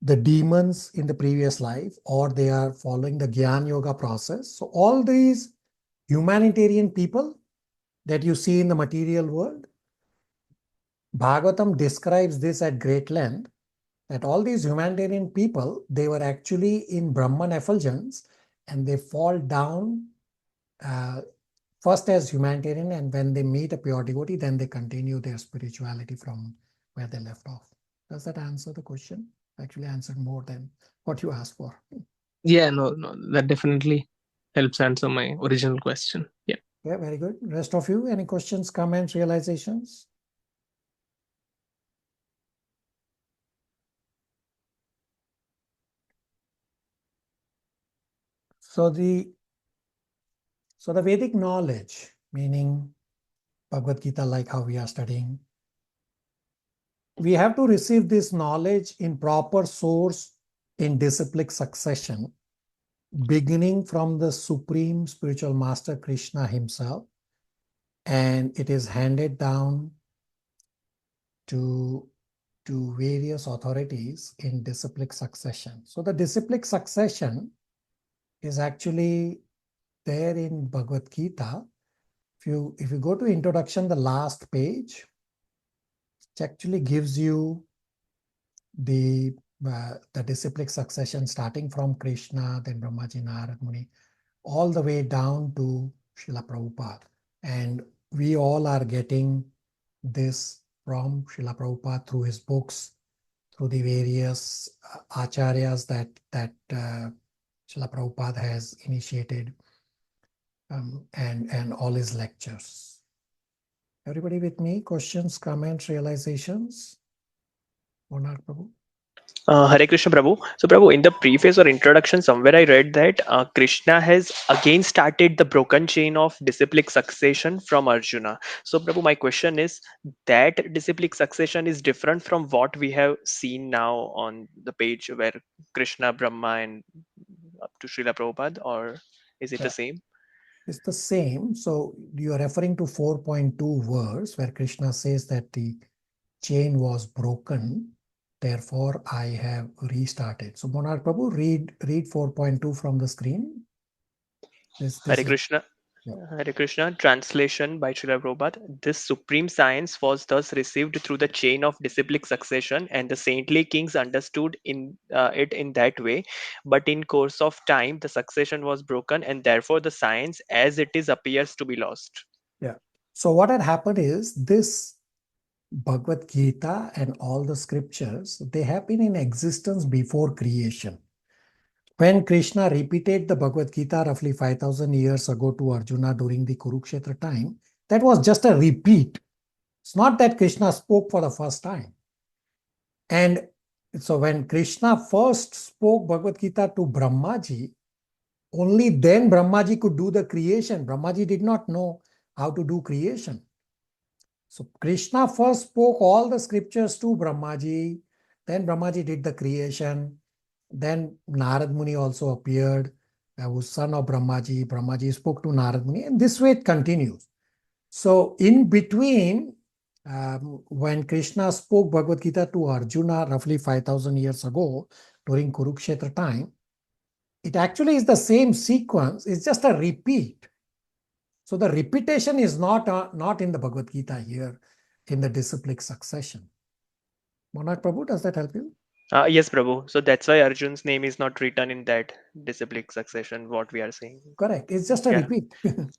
[SPEAKER 1] the demons in the previous life, or they are following the Gyan Yoga process. So all these humanitarian people that you see in the material world, Bhagavatam describes this at great length, that all these humanitarian people, they were actually in Brahman effulgence, and they fall down first as humanitarian, and when they meet a pure devotee, then they continue their spirituality from where they left off. Does that answer the question? Actually answered more than what you asked for.
[SPEAKER 6] Yeah, no, that definitely helps answer my original question. Yeah.
[SPEAKER 1] Yeah, very good. Rest of you, any questions, comments, realizations? So the Vedic knowledge, meaning Bhagavad Gita, like how we are studying, we have to receive this knowledge in proper source in disciplic succession, beginning from the Supreme Spiritual Master Krishna himself, and it is handed down to various authorities in disciplic succession. So the disciplic succession is actually there in Bhagavad Gita. If you go to introduction, the last page, it actually gives you the disciplic succession starting from Krishna, then Brahmaji, Narad Muni, all the way down to Srila Prabhupada. And we all are getting this from Srila Prabhupada through his books, through the various acharyas that Srila Prabhupada has initiated, and all his lectures. Everybody with me? Questions, comments, realizations? Monarch Prabhu?
[SPEAKER 4] Hare Krishna Prabhu. So Prabhu, in the preface or introduction, somewhere I read that Krishna has again started the broken chain of disciplic succession from Arjuna. So Prabhu, my question is that disciplic succession is different from what we have seen now on the page where Krishna, Brahma, and up to Srila Prabhupada, or is it the same?
[SPEAKER 1] It's the same. So you are referring to 4.2 verse where Krishna says that the chain was broken. Therefore, I have restarted. So Monarch Prabhu, read 4.2 from the screen. This
[SPEAKER 4] Hare
[SPEAKER 1] is,
[SPEAKER 4] Krishna.
[SPEAKER 1] yeah.
[SPEAKER 4] Hare Krishna. Translation by Srila Prabhupada. This supreme science was thus received through the chain of disciplic succession, and the saintly kings understood it in that way. But in course of time, the succession was broken, and therefore the science as it is appears to be lost.
[SPEAKER 1] Yeah. So what had happened is this Bhagavad Gita and all the scriptures, they have been in existence before creation. When Krishna repeated the Bhagavad Gita roughly 5,000 years ago to Arjuna during the Kurukshetra time, that was just a repeat. It's not that Krishna spoke for the first time. And so when Krishna first spoke Bhagavad Gita to Brahmaji, only then Brahmaji could do the creation. Brahmaji did not know how to do creation. So Krishna first spoke all the scriptures to Brahmaji, then Brahmaji did the creation, then Narad Muni also appeared, who was son of Brahmaji. Brahmaji spoke to Narad Muni, and this way it continues. So in between, when Krishna spoke Bhagavad Gita to Arjuna roughly 5,000 years ago during Kurukshetra time, it actually is the same sequence, it's just a repeat. So the repetition is not in the Bhagavad Gita here in the disciplic succession. Monarch Prabhu, does that help you?
[SPEAKER 4] Yes, Prabhu. So that's why Arjun's name is not written in that disciplic succession, what we are saying.
[SPEAKER 1] Correct. It's just a
[SPEAKER 4] Yeah.
[SPEAKER 1] repeat.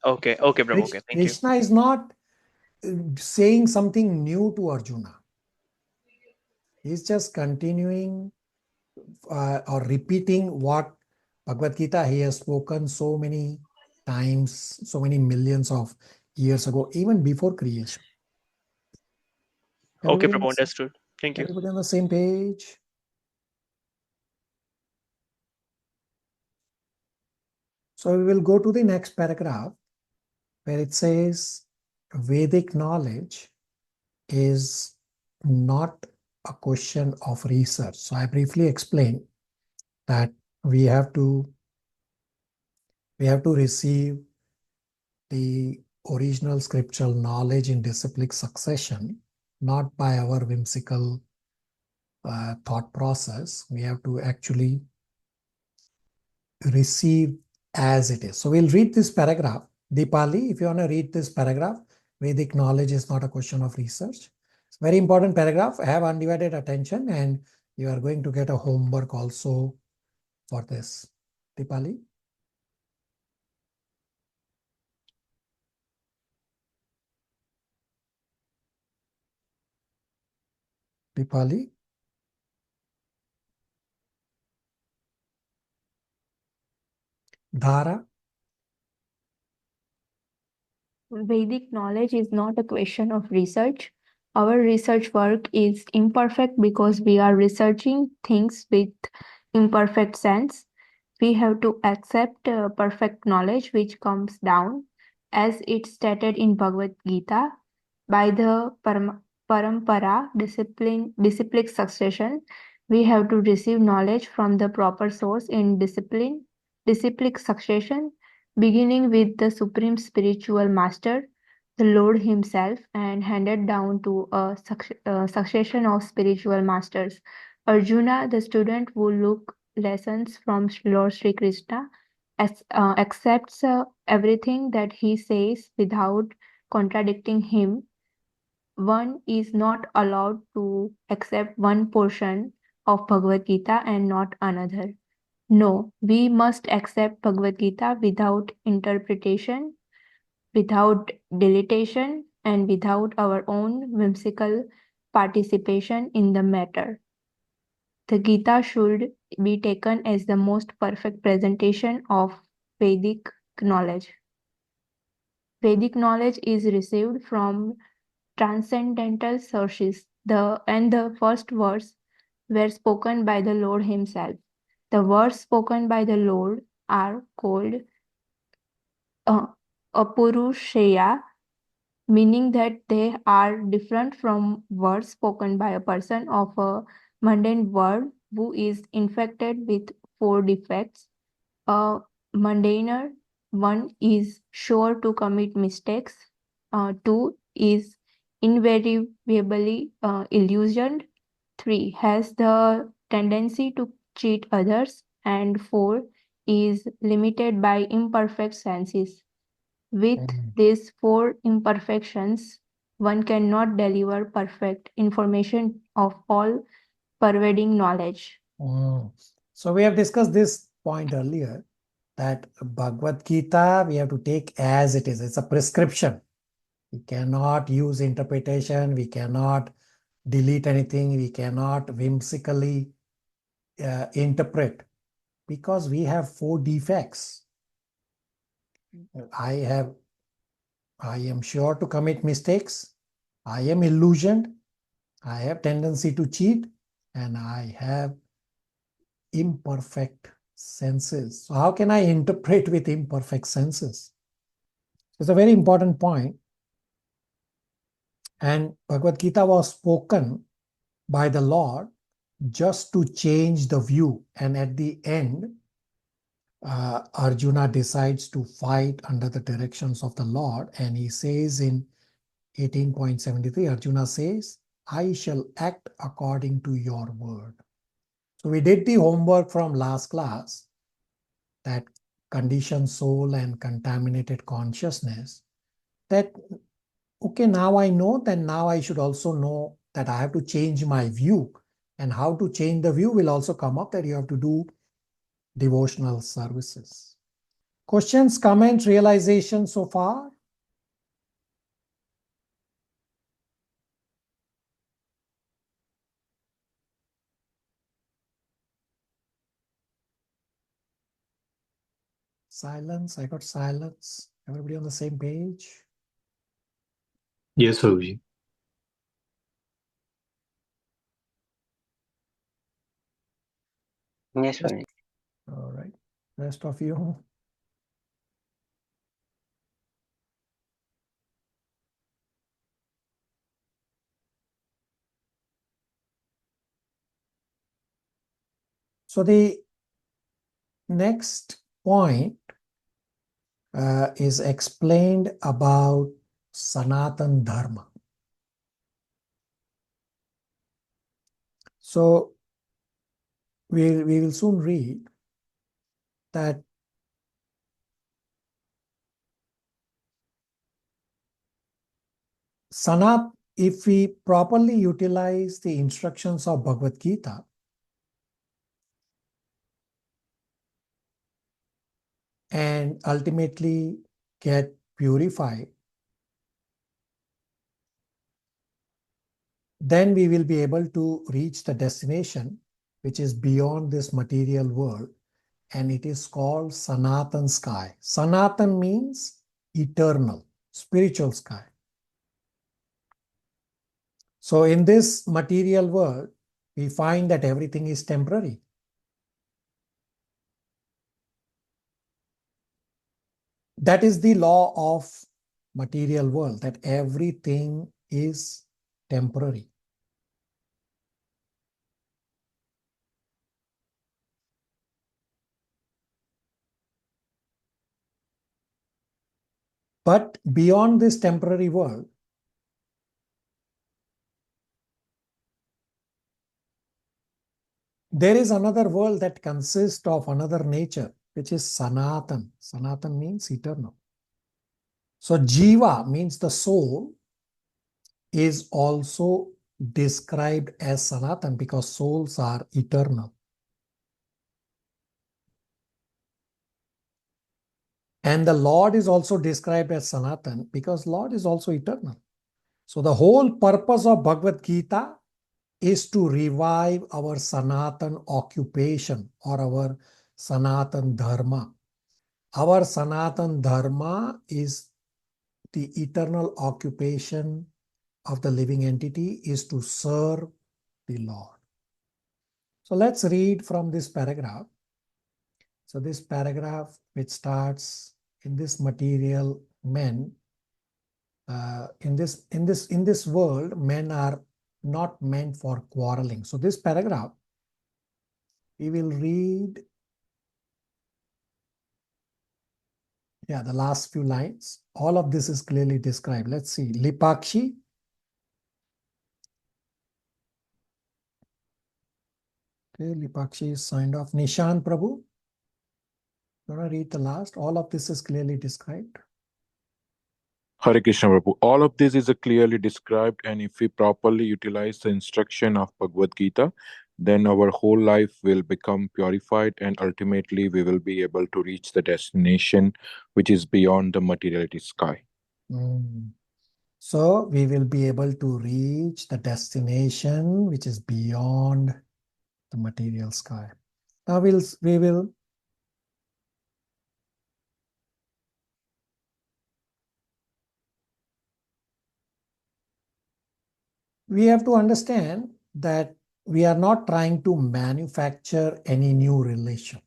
[SPEAKER 4] Okay, Prabhu. Okay, thank you.
[SPEAKER 1] Krishna is not saying something new to Arjuna. He's just continuing or repeating what Bhagavad Gita he has spoken so many times, so many millions of years ago, even before creation.
[SPEAKER 4] Okay,
[SPEAKER 1] Everybody,
[SPEAKER 4] Prabhu, understood. Thank you.
[SPEAKER 1] everybody on the same page? So we will go to the next paragraph where it says Vedic knowledge is not a question of research. So I briefly explained that we have to receive the original scriptural knowledge in disciplic succession, not by our whimsical thought process. We have to actually receive as it is. So we'll read this paragraph. Deepali, if you want to read this paragraph, Vedic knowledge is not a question of research. It's a very important paragraph. Have undivided attention, and you are going to get a homework also for this. Deepali. Deepali. Dhara.
[SPEAKER 9] Vedic knowledge is not a question of research. Our research work is imperfect because we are researching things with imperfect sense. We have to accept perfect knowledge which comes down, as it's stated in Bhagavad Gita, by the parampara, disciplic succession. We have to receive knowledge from the proper source in disciplic succession, beginning with the supreme spiritual master, the Lord himself, and handed down to a succession of spiritual masters. Arjuna, the student who look lessons from Lord Sri Krishna, accepts everything that he says without contradicting him. One is not allowed to accept one portion of Bhagavad Gita and not another. No, we must accept Bhagavad Gita without interpretation. without dilatation and without our own whimsical participation in the matter. The Gita should be taken as the most perfect presentation of Vedic knowledge. Vedic knowledge is received from transcendental sources. The first words were spoken by the Lord Himself. The words spoken by the Lord are called apurusheya, meaning that they are different from words spoken by a person of a mundane world who is infected with 4 defects. A mundaner one is sure to commit mistakes. 2 is invariably illusioned. 3 has the tendency to cheat others. And 4 is limited by imperfect senses. With these 4 imperfections, one cannot deliver perfect information of all pervading knowledge.
[SPEAKER 1] So we have discussed this point earlier, that Bhagavad Gita we have to take as it is. It's a prescription. We cannot use interpretation. We cannot delete anything. We cannot whimsically interpret, because we have 4 defects. I am sure to commit mistakes. I am illusioned. I have tendency to cheat, and I have imperfect senses. So how can I interpret with imperfect senses? It's a very important point. And Bhagavad Gita was spoken by the Lord just to change the view. And at the end, Arjuna decides to fight under the directions of the Lord. And he says in 18.73, Arjuna says, I shall act according to your word. So we did the homework from last class, that conditioned soul and contaminated consciousness, that, okay, now I know, then now I should also know that I have to change my view. And how to change the view will also come up, that you have to do devotional services. Questions, comments, realization so far? Silence. I got silence. Everybody on the same page?
[SPEAKER 2] Yes, Prabhuji.
[SPEAKER 5] Yes, Guruji.
[SPEAKER 1] All right. Rest of you? So the next point is explained about Sanatan Dharma. So we will soon read that Sanat, if we properly utilize the instructions of Bhagavad Gita, and ultimately get purified, then we will be able to reach the destination, which is beyond this material world, and it is called Sanatan sky. Sanatan means eternal, spiritual sky. So in this material world, we find that everything is temporary. That is the law of material world, that everything is temporary. But beyond this temporary world, there is another world that consists of another nature, which is Sanatan. Sanatan means eternal. So Jiva means the soul is also described as Sanatan, because souls are eternal. And the Lord is also described as Sanatan because Lord is also eternal. So the whole purpose of Bhagavad Gita is to revive our Sanatan occupation or our Sanatan Dharma. Our Sanatan Dharma is the eternal occupation of the living entity is to serve the Lord. So let's read from this paragraph. So this paragraph which starts in this material men, in this world, men are not meant for quarreling. So this paragraph, we will read, the last few lines. All of this is clearly described. Let's see. Lipakshi. Okay, Lipakshi is signed off. Nishan Prabhu. You want to read the last? All of this is clearly described.
[SPEAKER 10] Hare Krishna Prabhu. All of this is clearly described, and if we properly utilize the instruction of Bhagavad Gita, then our whole life will become purified, and ultimately we will be able to reach the destination which is beyond the materiality sky.
[SPEAKER 1] So we will be able to reach the destination which is beyond the material sky. Now we will we have to understand that we are not trying to manufacture any new relation.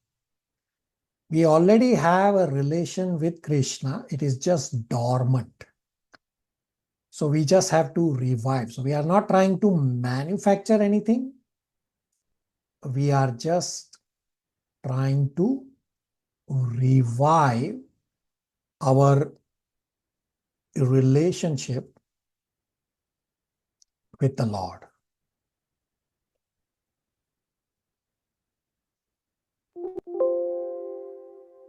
[SPEAKER 1] We already have a relation with Krishna. It is just dormant. So we just have to revive. So we are not trying to manufacture anything. We are just trying to revive our relationship with the Lord.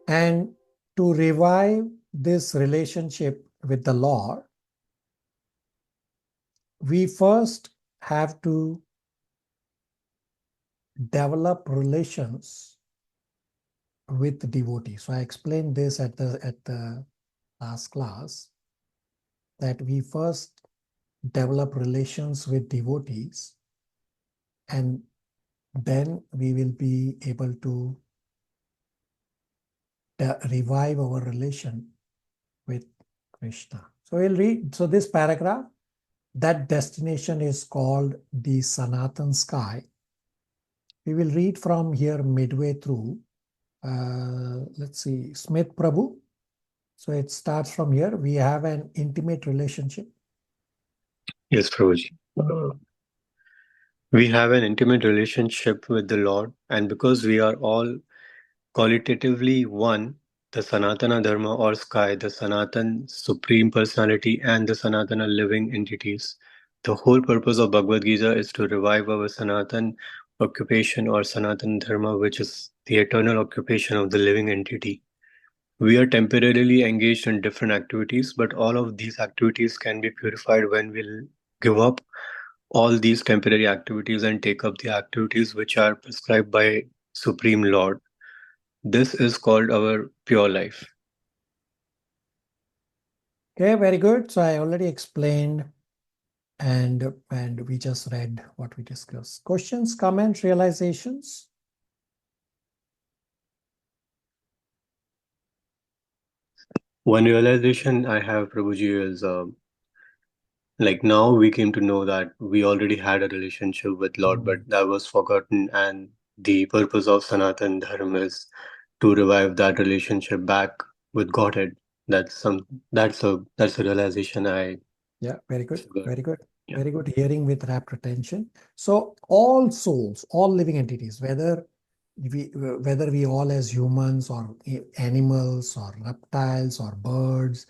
[SPEAKER 1] And to revive this relationship with the Lord, we first have to develop relations with devotees. So I explained this at the last class, that we first develop relations with devotees, and then we will be able to revive our relation with Krishna. So we'll read. So this paragraph, that destination is called the Sanatan sky. We will read from here midway through. Let's see, Smith Prabhu. So it starts from here. We have an intimate relationship.
[SPEAKER 2] Yes, Prabhuji. We have an intimate relationship with the Lord, and because we are all qualitatively one, the Sanatana Dharma or sky, the Sanatan Supreme Personality, and the Sanatana living entities. The whole purpose of Bhagavad Gita is to revive our Sanatan occupation or Sanatan Dharma, which is the eternal occupation of the living entity. We are temporarily engaged in different activities, but all of these activities can be purified when we give up all these temporary activities and take up the activities which are prescribed by Supreme Lord. This is called our pure life.
[SPEAKER 1] Okay, very good. So I already explained, and we just read what we discussed. Questions, comments, realizations?
[SPEAKER 2] One realization I have, Prabhuji, is like now we came to know that we already had a relationship with Lord, but that was forgotten, and the purpose of Sanatan Dharma is to revive that relationship back with Godhead. That's a realization I.
[SPEAKER 1] Yeah, very good. Very good.
[SPEAKER 2] Yeah.
[SPEAKER 1] Very good hearing with rapt attention. So all souls, all living entities, whether we all as humans or animals or reptiles or birds,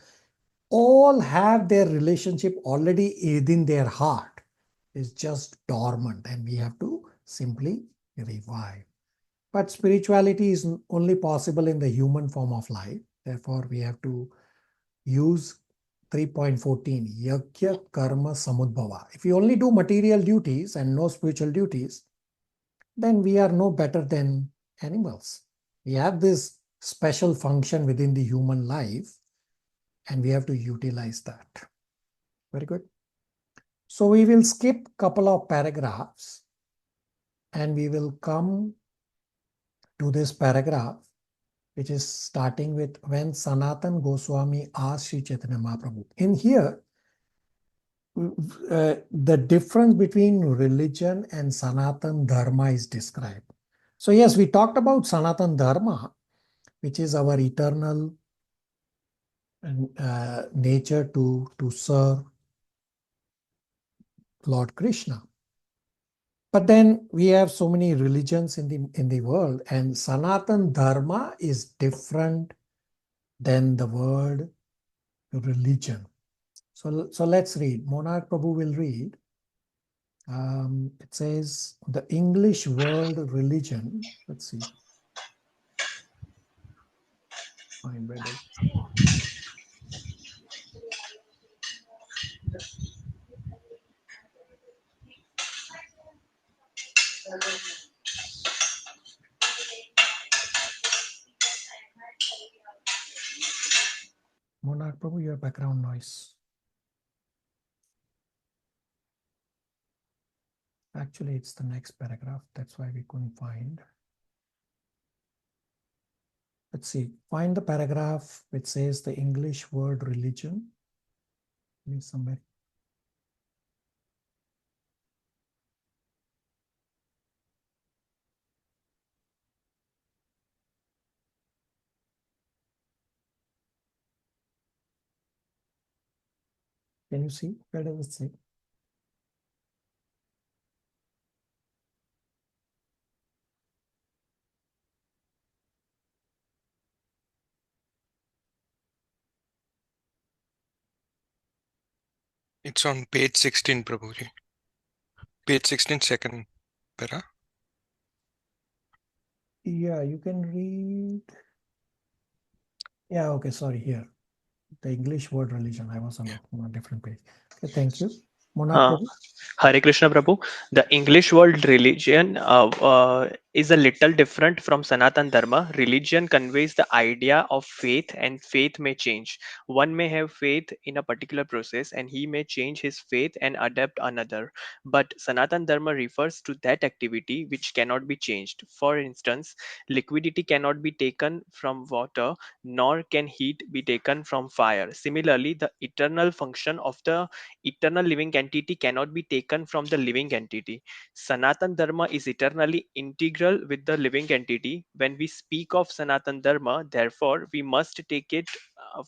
[SPEAKER 1] all have their relationship already within their heart. It's just dormant, and we have to simply revive. But spirituality is only possible in the human form of life. Therefore, we have to use 3.14, Yakya Karma Samudbhava. If we only do material duties and no spiritual duties, then we are no better than animals. We have this special function within the human life, and we have to utilize that. Very good. So we will skip couple of paragraphs and we will come to this paragraph, which is starting with when Sanatan Goswami asked Sri Chaitanya Mahaprabhu. In here, the difference between religion and Sanatan Dharma is described. So yes, we talked about Sanatan Dharma, which is our eternal nature to serve Lord Krishna. But then we have so many religions in the world, and Sanatan Dharma is different than the word religion. So let's read. Monarch Prabhu will read. It says the English word religion. Let's see. Fine, where does Monarch Prabhu, your background noise. Actually, it's the next paragraph. That's why we couldn't find. Let's see. Find the paragraph which says the English word religion. Please, somebody. Can you see? Where does it say?
[SPEAKER 3] It's on page 16, Prabhuji. Page 16, second para.
[SPEAKER 1] Yeah, you can read. Yeah, okay, sorry, here. The English word religion. I was on a different page. Okay, thank you. Monarch Prabhu.
[SPEAKER 4] Hare Krishna Prabhu. The English word religion is a little different from Sanatan Dharma. Religion conveys the idea of faith, and faith may change. One may have faith in a particular process and he may change his faith and adopt another. But Sanatan Dharma refers to that activity which cannot be changed. For instance, liquidity cannot be taken from water, nor can heat be taken from fire. Similarly, the eternal function of the eternal living entity cannot be taken from the living entity. Sanatan Dharma is eternally integral with the living entity. When we speak of Sanatan Dharma, therefore, we must take it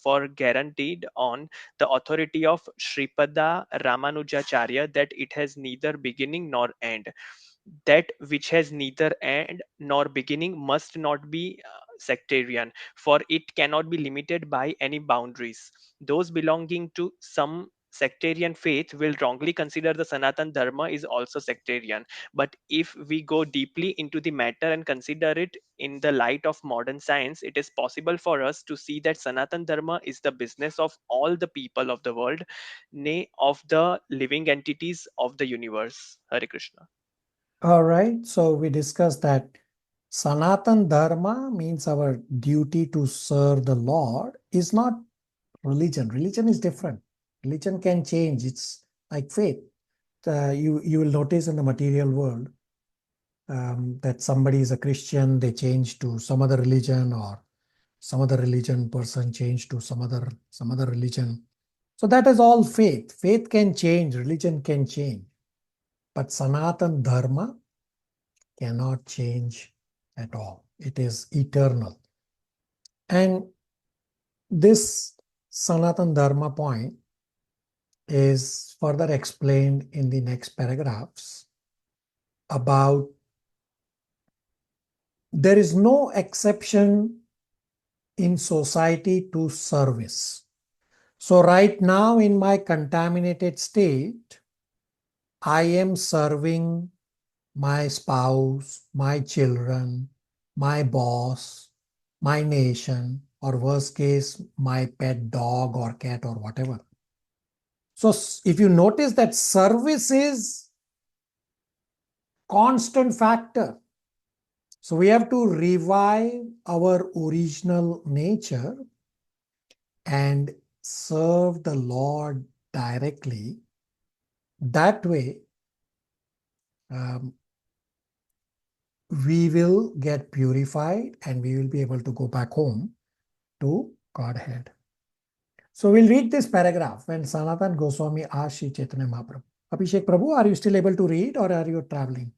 [SPEAKER 4] for guaranteed on the authority of Sripada Ramanujacharya that it has neither beginning nor end. That which has neither end nor beginning must not be sectarian, for it cannot be limited by any boundaries. Those belonging to some sectarian faith will wrongly consider the Sanatan Dharma is also sectarian. But if we go deeply into the matter and consider it in the light of modern science, it is possible for us to see that Sanatan Dharma is the business of all the people of the world, nay, of the living entities of the universe. Hare Krishna.
[SPEAKER 1] All right, so we discussed that Sanatan Dharma means our duty to serve the Lord is not religion. Religion is different. Religion can change. It's like faith. You will notice in the material world that somebody is a Christian, they change to some other religion, or some other religion person change to some other religion. So that is all faith. Faith can change, religion can change. But Sanatan Dharma cannot change at all. It is eternal. And this Sanatan Dharma point is further explained in the next paragraphs about there is no exception in society to service. So right now in my contaminated state, I am serving my spouse, my children, my boss, my nation, or worst case, my pet dog or cat or whatever. So if you notice that service is constant factor. So we have to revive our original nature and serve the Lord directly. That way, we will get purified and we will be able to go back home to Godhead. So we'll read this paragraph when Sanatan Goswami asked Sri Chaitanya Mahaprabhu. Abhishek Prabhu, are you still able to read or are you traveling?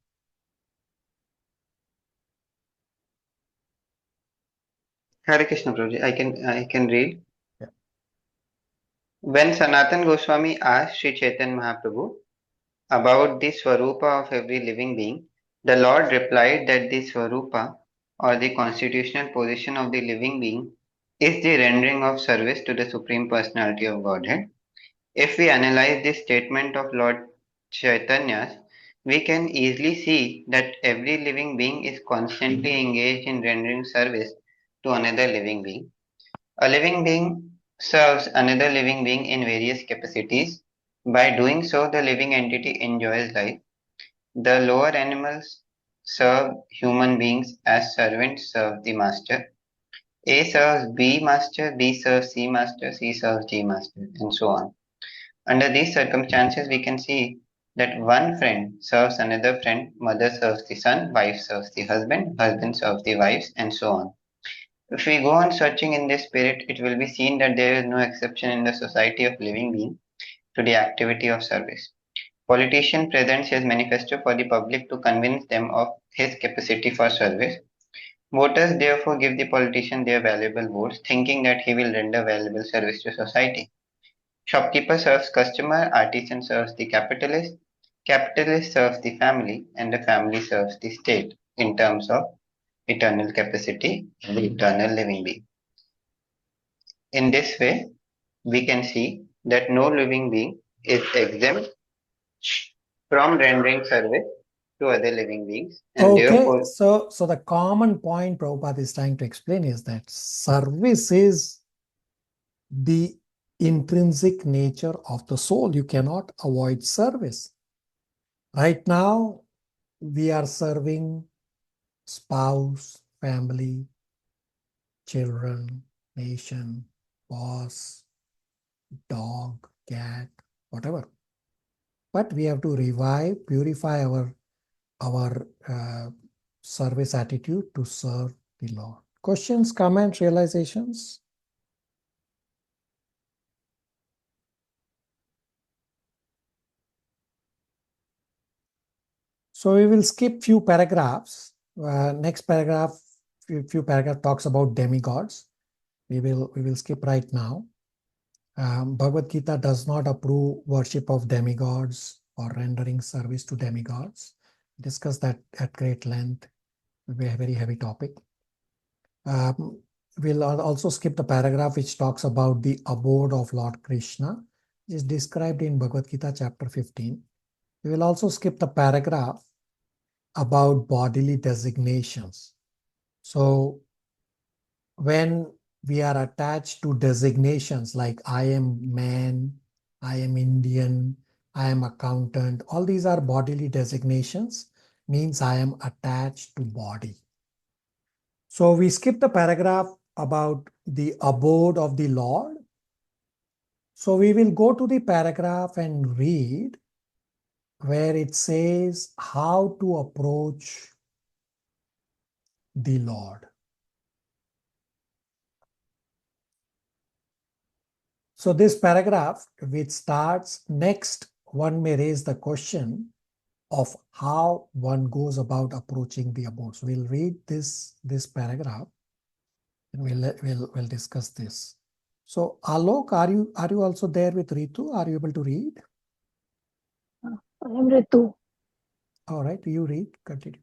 [SPEAKER 5] Hare Krishna Prabhuji, I can read.
[SPEAKER 1] Yeah.
[SPEAKER 5] When Sanatan Goswami asked Sri Chaitanya Mahaprabhu about the Swarupa of every living being, the Lord replied that the Swarupa, or the constitutional position of the living being, is the rendering of service to the Supreme Personality of Godhead. If we analyze this statement of Lord Chaitanya's, we can easily see that every living being is constantly engaged in rendering service to another living being. A living being serves another living being in various capacities. By doing so, the living entity enjoys life. The lower animals serve human beings as servants serve the master. A serves B master, B serves C master, C serves G master, and so on. Under these circumstances, we can see that one friend serves another friend, mother serves the son, wife serves the husband, husband serves the wives, and so on. If we go on searching in this spirit, it will be seen that there is no exception in the society of living beings to the activity of service. Politician presents his manifesto for the public to convince them of his capacity for service. Voters therefore give the politician their valuable votes, thinking that he will render valuable service to society. Shopkeeper serves customer, artisan serves the capitalist serves the family, and the family serves the state in terms of eternal capacity of the eternal living being. In this way, we can see that no living being is exempt from rendering service to other living beings, and
[SPEAKER 1] Okay,
[SPEAKER 5] therefore,
[SPEAKER 1] so the common point Prabhupada is trying to explain is that service is the intrinsic nature of the soul. You cannot avoid service. Right now, we are serving spouse, family, children, nation, boss, dog, cat, whatever. But we have to revive, purify our service attitude to serve the Lord. Questions, comments, realizations? So we will skip few paragraphs. Next paragraph, few paragraph talks about demigods. We will skip right now. Bhagavad Gita does not approve worship of demigods or rendering service to demigods. Discuss that at great length. It will be a very heavy topic. We'll also skip the paragraph which talks about the abode of Lord Krishna, which is described in Bhagavad Gita chapter 15. We will also skip the paragraph about bodily designations. So when we are attached to designations like I am man, I am Indian, I am accountant, all these are bodily designations, means I am attached to body. So we skip the paragraph about the abode of the Lord. So we will go to the paragraph and read where it says how to approach the Lord. So this paragraph, which starts next, one may raise the question of how one goes about approaching the abode. So we'll read this paragraph and we'll discuss this. So Alok, are you also there with Ritu? Are you able to read?
[SPEAKER 7] I am Ritu.
[SPEAKER 1] All right, you read. Continue.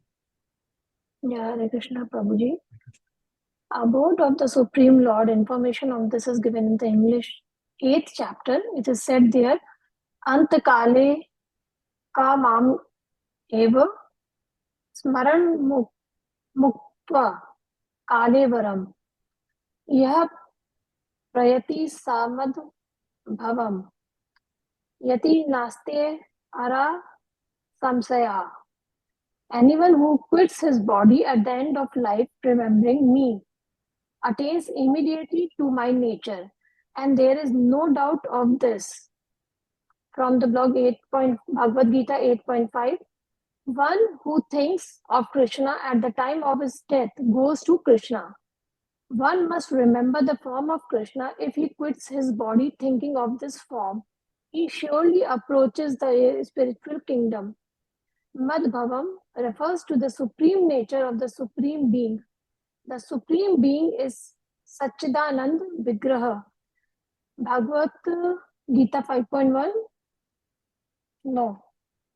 [SPEAKER 7] Yeah, Hare Krishna Prabhuji. Abode of the Supreme Lord, information of this is given in the English 8th chapter. It is said there, Antakale ka mam eva smaran muktva kale varam yah prayati samad bhavam yati naste ara samsaya Anyone who quits his body at the end of life remembering me attains immediately to my nature. And there is no doubt of this. From the blog Bhagavad Gita 8.5, one who thinks of Krishna at the time of his death goes to Krishna. One must remember the form of Krishna. If he quits his body thinking of this form, he surely approaches the spiritual kingdom. Madhbhavam refers to the supreme nature of the supreme being. The supreme being is Satchidanand Vigraha. Bhagavad Gita 5.1? No.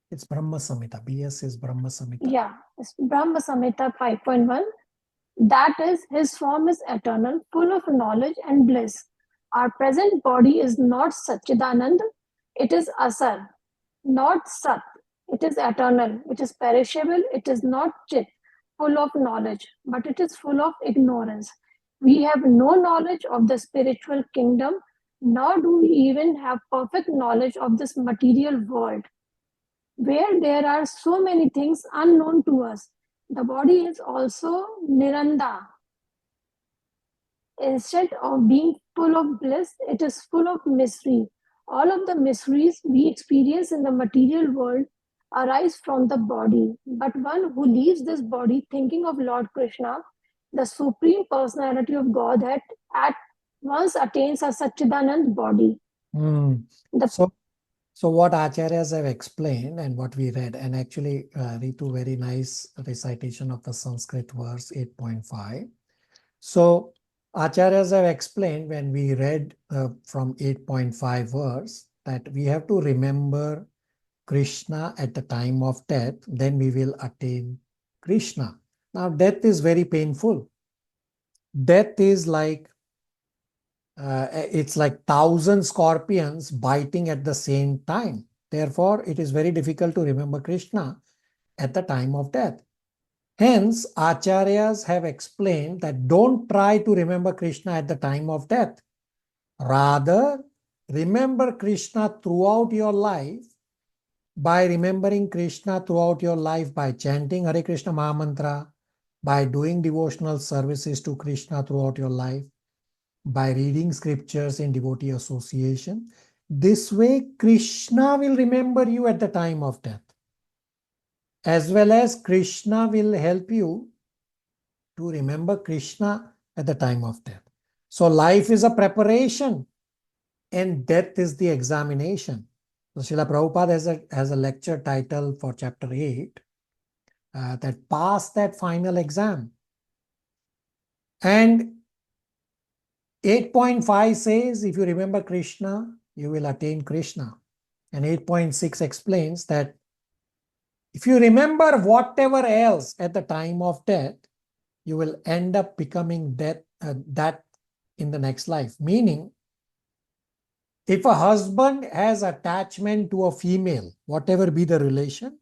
[SPEAKER 1] It's Brahma Samhita. BS is Brahma Samhita.
[SPEAKER 7] Yeah, it's Brahma Samhita 5.1. That is, his form is eternal, full of knowledge and bliss. Our present body is not Satchidanand, it is Asar, not Sat. It is eternal, it is perishable, it is not Chit, full of knowledge, but it is full of ignorance. We have no knowledge of the spiritual kingdom, nor do we even have perfect knowledge of this material world, where there are so many things unknown to us. The body is also Niranda. Instead of being full of bliss, it is full of mystery. All of the mysteries we experience in the material world arise from the body. But one who leaves this body thinking of Lord Krishna, the Supreme Personality of Godhead, at once attains a Satchidanand body.
[SPEAKER 1] So what acharyas have explained and what we read, and actually Ritu, very nice recitation of the Sanskrit verse 8.5. So acharyas have explained when we read from 8.5 verse that we have to remember Krishna at the time of death, then we will attain Krishna. Now death is very painful. Death is like it's like 1,000 scorpions biting at the same time. Therefore, it is very difficult to remember Krishna at the time of death. Hence, acharyas have explained that don't try to remember Krishna at the time of death. Rather, remember Krishna throughout your life by remembering Krishna throughout your life by chanting Hare Krishna Mahamantra, by doing devotional services to Krishna throughout your life, by reading scriptures in devotee association. This way, Krishna will remember you at the time of death, as well as Krishna will help you to remember Krishna at the time of death. So life is a preparation and death is the examination. So Srila Prabhupada has a lecture title for chapter 8 that pass that final exam. And 8.5 says, if you remember Krishna, you will attain Krishna. And 8.6 explains that if you remember whatever else at the time of death, you will end up becoming that in the next life. Meaning, if a husband has attachment to a female, whatever be the relation,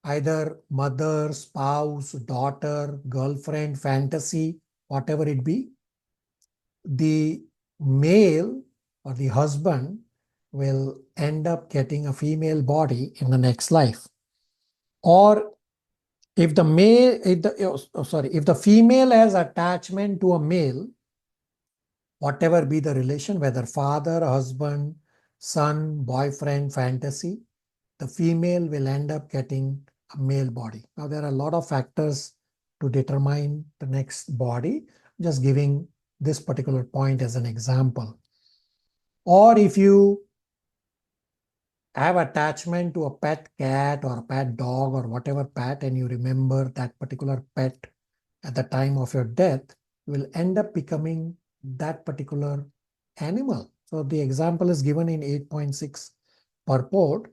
[SPEAKER 1] either mother, spouse, daughter, girlfriend, fantasy, whatever it be, the male or the husband will end up getting a female body in the next life. Or if the male, if the female has attachment to a male, whatever be the relation, whether father, husband, son, boyfriend, fantasy, the female will end up getting a male body. Now, there are a lot of factors to determine the next body. I'm just giving this particular point as an example. Or if you have attachment to a pet cat or a pet dog or whatever pet, and you remember that particular pet at the time of your death, you will end up becoming that particular animal. So the example is given in 8.6 purport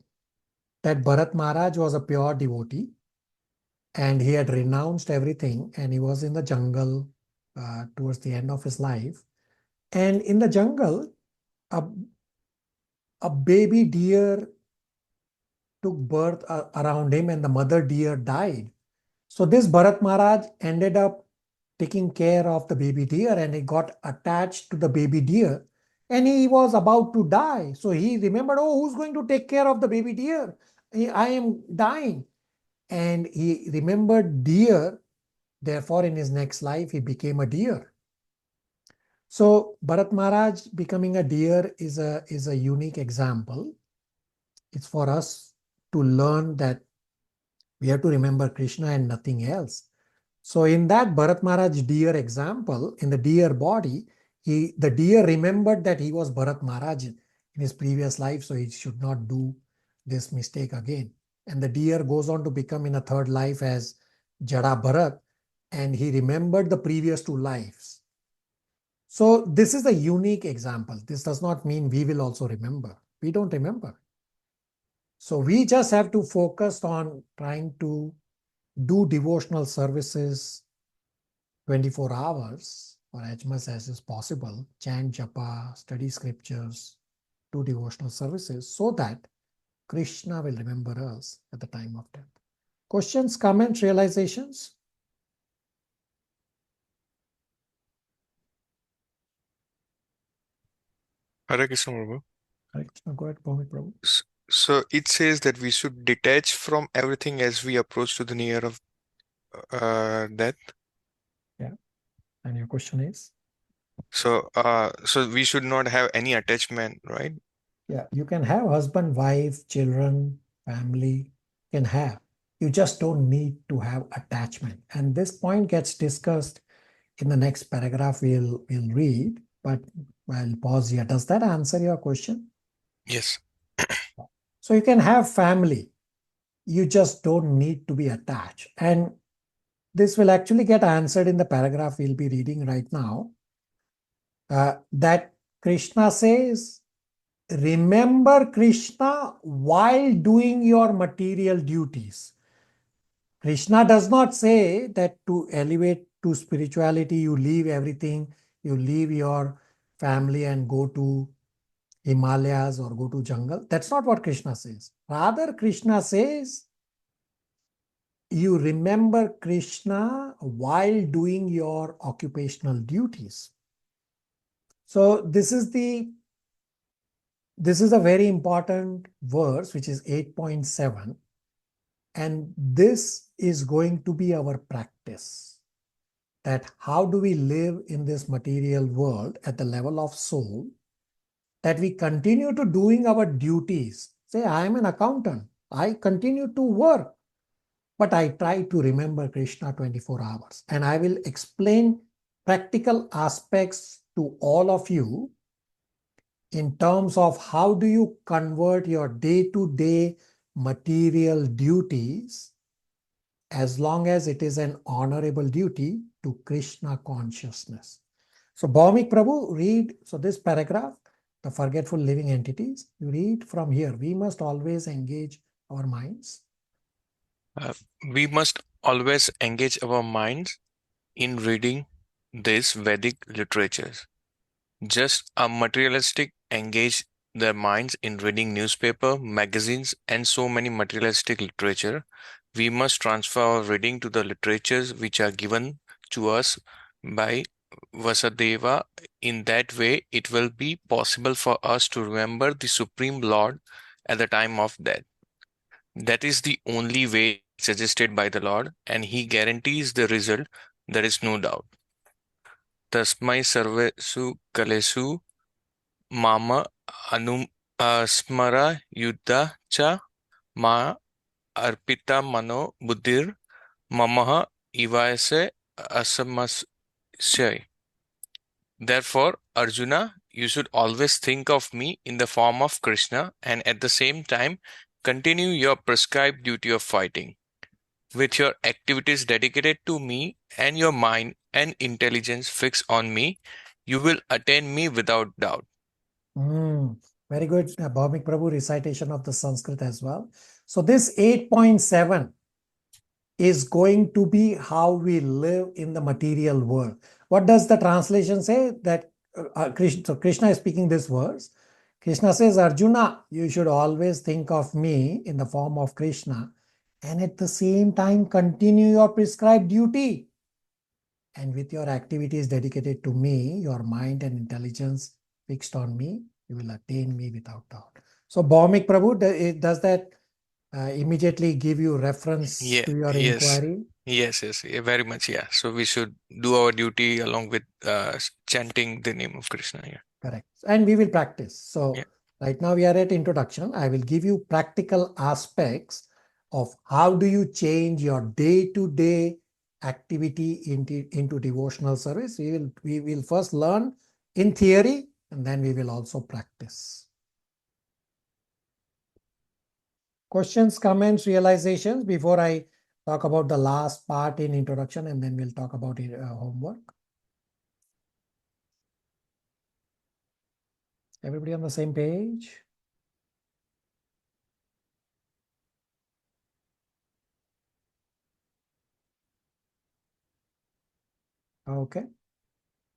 [SPEAKER 1] that Bharat Maharaj was a pure devotee and he had renounced everything and he was in the jungle towards the end of his life. And in the jungle, a baby deer took birth around him and the mother deer died. So this Bharat Maharaj ended up taking care of the baby deer and he got attached to the baby deer and he was about to die. So he remembered, oh, who's going to take care of the baby deer? I am dying. and he remembered deer. Therefore, in his next life, he became a deer. So Bharat Maharaj becoming a deer is a unique example. It's for us to learn that we have to remember Krishna and nothing else. So in that Bharat Maharaj deer example, in the deer body, the deer remembered that he was Bharat Maharaj in his previous life, so he should not do this mistake again. And the deer goes on to become in a third life as Jada Bharat, and he remembered the previous two lives. So this is a unique example. This does not mean we will also remember. We don't remember. So we just have to focus on trying to do devotional services 24 hours or as much as is possible, chant japa, study scriptures, do devotional services so that Krishna will remember us at the time of death. Questions, comments, realizations?
[SPEAKER 3] Hare Krishna, Prabhu.
[SPEAKER 1] Hare Krishna, go ahead, Bhumi Prabhu.
[SPEAKER 3] So it says that we should detach from everything as we approach to the near of death.
[SPEAKER 1] Yeah. And your question is?
[SPEAKER 3] So we should not have any attachment, right?
[SPEAKER 1] Yeah, you can have husband, wife, children, family, can have. You just don't need to have attachment. And this point gets discussed in the next paragraph we'll read, but I'll pause here. Does that answer your question?
[SPEAKER 3] Yes.
[SPEAKER 1] So you can have family. You just don't need to be attached. And this will actually get answered in the paragraph we'll be reading right now. That Krishna says, remember Krishna while doing your material duties. Krishna does not say that to elevate to spirituality, you leave everything, you leave your family and go to Himalayas or go to jungle. That's not what Krishna says. Rather, Krishna says, you remember Krishna while doing your occupational duties. So this is a very important verse, which is 8.7. And this is going to be our practice. That how do we live in this material world at the level of soul, that we continue to doing our duties. Say, I am an accountant. I continue to work, but I try to remember Krishna 24 hours. And I will explain practical aspects to all of you in terms of how do you convert your day-to-day material duties, as long as it is an honorable duty, to Krishna consciousness. So Bhaumik Prabhu, read, so this paragraph, the forgetful living entities, you read from here. We must always engage our minds.
[SPEAKER 3] We must always engage our minds in reading these Vedic literatures. Just a materialistic engage their minds in reading newspaper, magazines, and so many materialistic literature. We must transfer our reading to the literatures which are given to us by Vasudeva. In that way, it will be possible for us to remember the Supreme Lord at the time of death. That is the only way suggested by the Lord, and He guarantees the result. There is no doubt. Tasmai sarvesu kalesu mama smara yuddha cha ma arpita mano buddhir mamaha ivase asamasya. Therefore, Arjuna, you should always think of me in the form of Krishna and at the same time continue your prescribed duty of fighting. With your activities dedicated to me and your mind and intelligence fixed on me, you will attain me without doubt.
[SPEAKER 1] Very good, Bhaumik Prabhu, recitation of the Sanskrit as well. So this 8.7 is going to be how we live in the material world. What does the translation say? That Krishna is speaking this verse. Krishna says, Arjuna, you should always think of me in the form of Krishna, and at the same time continue your prescribed duty. And with your activities dedicated to me, your mind and intelligence fixed on me, you will attain me without doubt. So Bhaumik Prabhu, does that immediately give you reference
[SPEAKER 3] Yeah,
[SPEAKER 1] to your
[SPEAKER 3] yes.
[SPEAKER 1] inquiry?
[SPEAKER 3] Yes, yeah, very much. Yeah. So we should do our duty along with chanting the name of Krishna. Yeah.
[SPEAKER 1] Correct. And we will practice. So
[SPEAKER 3] Yeah.
[SPEAKER 1] right now we are at introduction. I will give you practical aspects of how do you change your day-to-day activity into devotional service. We will first learn in theory, and then we will also practice. Questions, comments, realizations before I talk about the last part in introduction, and then we'll talk about homework. Everybody on the same page? Okay.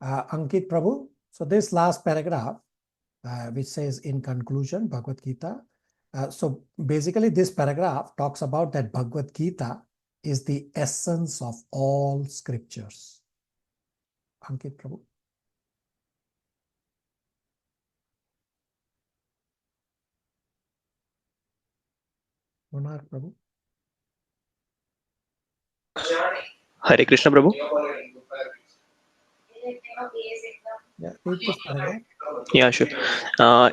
[SPEAKER 1] Ankit Prabhu. So this last paragraph, which says in conclusion, Bhagavad Gita. So basically this paragraph talks about that Bhagavad Gita is the essence of all scriptures. Ankit Prabhu. Monarch Prabhu.
[SPEAKER 4] Hare Krishna, Prabhu.
[SPEAKER 1] Yeah, read this paragraph.
[SPEAKER 4] Yeah, sure.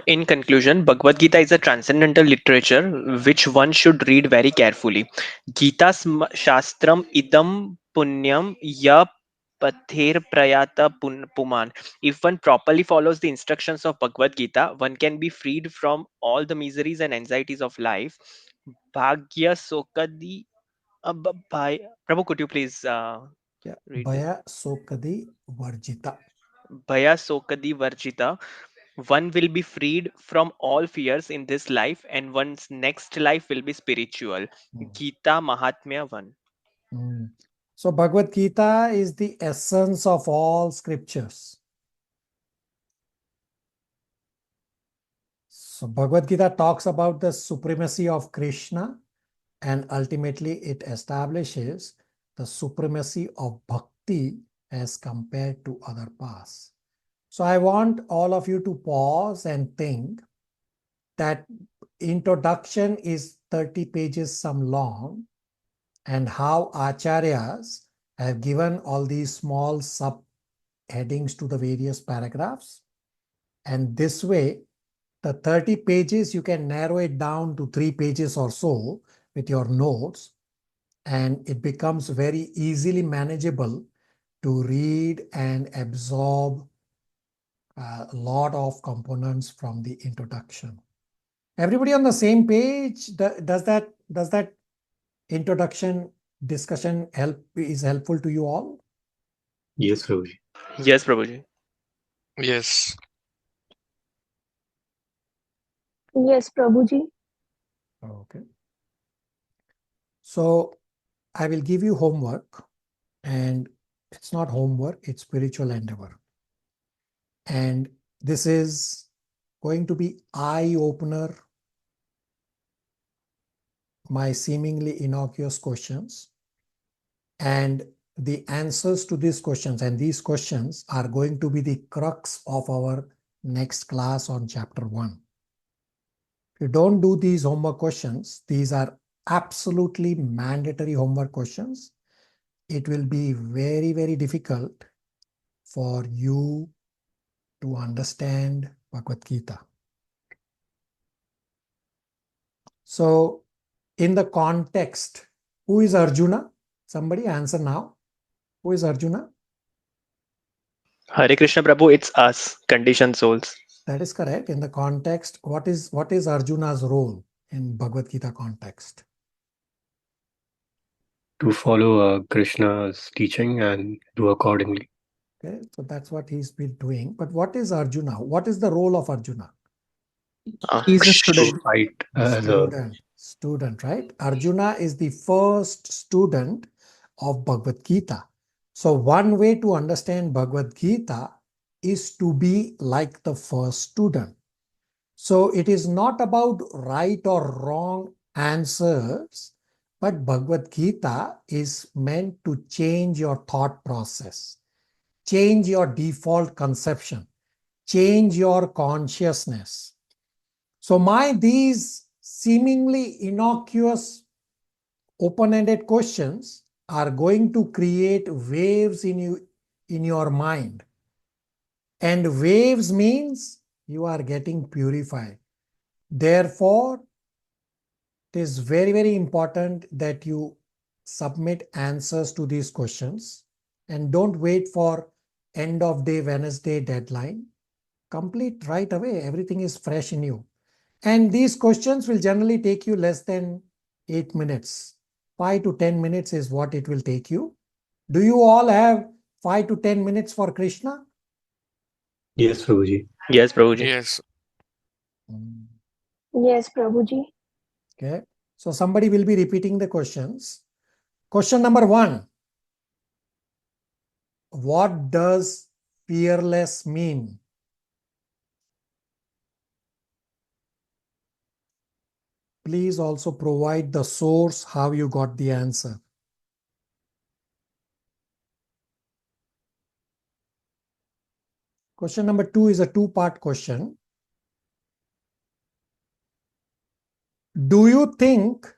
[SPEAKER 4] In conclusion, Bhagavad Gita is a transcendental literature which one should read very carefully. Gita Shastram idam punyam ya pather prayata puman. If one properly follows the instructions of Bhagavad Gita, one can be freed from all the miseries and anxieties of life. Bhagya Sokadi. Prabhu, could you please
[SPEAKER 1] Yeah,
[SPEAKER 4] read this?
[SPEAKER 1] Bhaya Sokadi Varjita.
[SPEAKER 4] Bhaya Sokadi Varjita. One will be freed from all fears in this life, and one's next life will be spiritual. Gita Mahatmya 1.
[SPEAKER 1] So Bhagavad Gita is the essence of all scriptures. So Bhagavad Gita talks about the supremacy of Krishna, and ultimately it establishes the supremacy of bhakti as compared to other paths. So I want all of you to pause and think that introduction is 30 pages some long, and how acharyas have given all these small subheadings to the various paragraphs. And this way, the 30 pages, you can narrow it down to 3 pages or so with your notes, and it becomes very easily manageable to read and absorb a lot of components from the introduction. Everybody on the same page? Does that introduction discussion is helpful to you all?
[SPEAKER 2] Yes, Prabhuji.
[SPEAKER 4] Yes, Prabhuji.
[SPEAKER 3] Yes.
[SPEAKER 7] Yes, Prabhuji.
[SPEAKER 1] Okay. So I will give you homework, and it's not homework, it's spiritual endeavor. And this is going to be eye-opener, my seemingly innocuous questions. And the answers to these questions, and these questions are going to be the crux of our next class on chapter 1. If you don't do these homework questions, these are absolutely mandatory homework questions. It will be very, very difficult for you to understand Bhagavad Gita. So, in the context, who is Arjuna? Somebody answer now. Who is Arjuna?
[SPEAKER 4] Hare Krishna, Prabhu, it's us, conditioned souls.
[SPEAKER 1] That is correct. In the context, what is Arjuna's role in Bhagavad Gita context?
[SPEAKER 2] To follow Krishna's teaching and do accordingly.
[SPEAKER 1] Okay, so that's what he's been doing. But what is Arjuna? What is the role of Arjuna?
[SPEAKER 6] He's a
[SPEAKER 2] To
[SPEAKER 6] student.
[SPEAKER 2] fight as a
[SPEAKER 1] Student, right? Arjuna is the first student of Bhagavad Gita. So one way to understand Bhagavad Gita is to be like the first student. So it is not about right or wrong answers, but Bhagavad Gita is meant to change your thought process, change your default conception, change your consciousness. So these seemingly innocuous open-ended questions are going to create waves in your mind. And waves means you are getting purified. Therefore, it is very, very important that you submit answers to these questions and don't wait for end of day Wednesday deadline. Complete right away. Everything is fresh in you. And these questions will generally take you less than 8 minutes. 5 to 10 minutes is what it will take you. Do you all have 5 to 10 minutes for Krishna?
[SPEAKER 2] Yes, Prabhuji.
[SPEAKER 4] Yes, Prabhuji.
[SPEAKER 3] Yes.
[SPEAKER 7] Yes, Prabhuji.
[SPEAKER 1] Okay. So somebody will be repeating the questions. Question number 1. What does fearless mean? Please also provide the source how you got the answer. Question number 2 is a two-part question. Do you think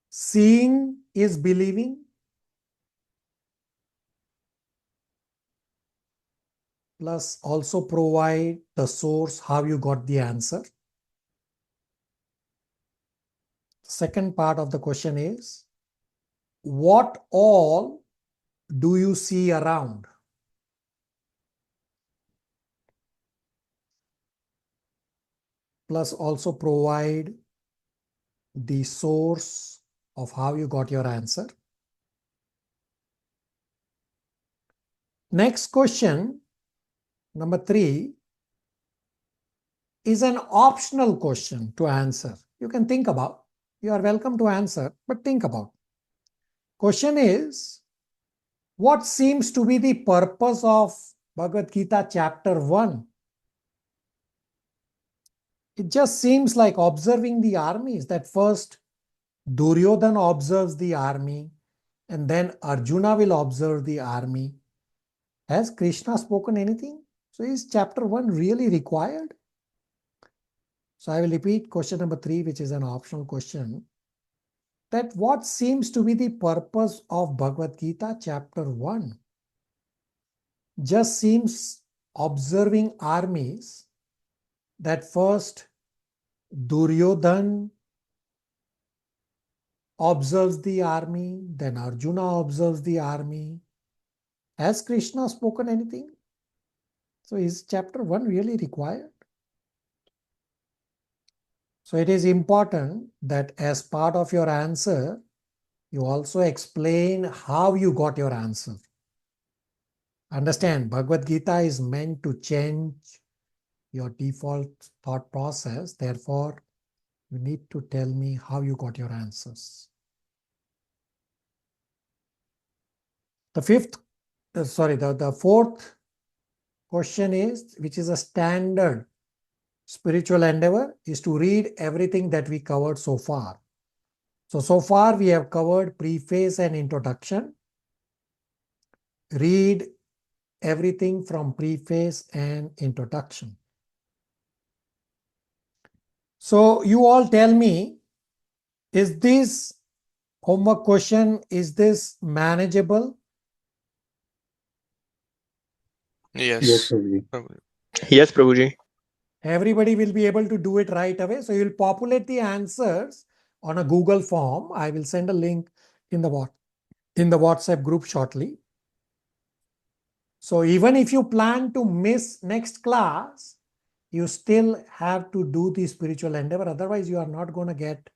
[SPEAKER 1] seeing is believing? Plus also provide the source how you got the answer. Second part of the question is, what all do you see around? Plus also provide the source of how you got your answer. Next question, number 3, is an optional question to answer. You can think about. You are welcome to answer, but think about. Question is, what seems to be the purpose of Bhagavad Gita chapter 1? It just seems like observing the armies, that first Duryodhana observes the army and then Arjuna will observe the army. Has Krishna spoken anything? So is chapter 1 really required? So I will repeat question number 3, which is an optional question. That what seems to be the purpose of Bhagavad Gita chapter 1? Just seems observing armies, that first Duryodhana observes the army, then Arjuna observes the army. Has Krishna spoken anything? So is chapter 1 really required? So it is important that as part of your answer, you also explain how you got your answer. Understand, Bhagavad Gita is meant to change your default thought process. Therefore, you need to tell me how you got your answers. The fourth question is, which is a standard spiritual endeavor, is to read everything that we covered so far. So far we have covered preface and introduction. Read everything from preface and introduction. So you all tell me, is this homework question, is this manageable?
[SPEAKER 2] Yes,
[SPEAKER 3] Yes.
[SPEAKER 2] Prabhuji.
[SPEAKER 4] Yes, Prabhuji.
[SPEAKER 1] Everybody will be able to do it right away. So you'll populate the answers on a Google form. I will send a link in the WhatsApp group shortly. So even if you plan to miss next class, you still have to do the spiritual endeavor. Otherwise, you are not going to get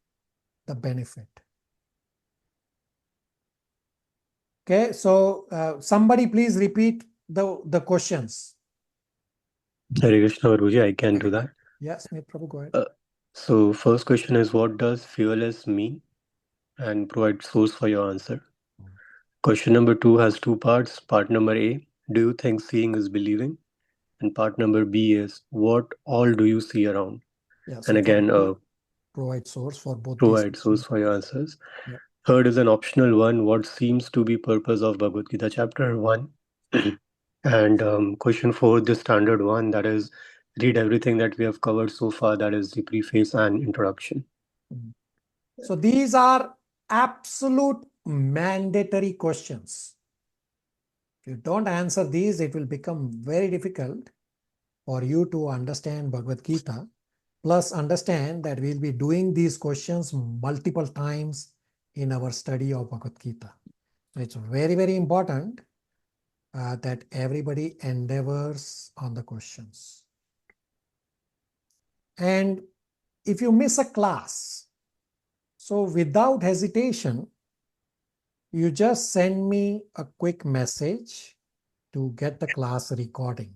[SPEAKER 1] the benefit. Okay, so somebody please repeat the questions.
[SPEAKER 2] Hare Krishna, Prabhuji, I can do that.
[SPEAKER 1] Yes, Smith Prabhu, go ahead.
[SPEAKER 2] So first question is, what does fearless mean? And provide source for your answer. Question number 2 has 2 parts. Part number A, do you think seeing is believing? And part number B is, what all do you see around?
[SPEAKER 1] Yeah,
[SPEAKER 2] And again,
[SPEAKER 1] provide source for both
[SPEAKER 2] provide
[SPEAKER 1] these.
[SPEAKER 2] source for your answers.
[SPEAKER 1] Yeah.
[SPEAKER 2] Third is an optional one. What seems to be purpose of Bhagavad Gita chapter 1? And question 4, the standard one, that is, read everything that we have covered so far, that is the preface and introduction.
[SPEAKER 1] So these are absolute mandatory questions. If you don't answer these, it will become very difficult for you to understand Bhagavad Gita. Plus understand that we'll be doing these questions multiple times in our study of Bhagavad Gita. So it's very, very important that everybody endeavors on the questions. And if you miss a class, so without hesitation, you just send me a quick message to get the class recording.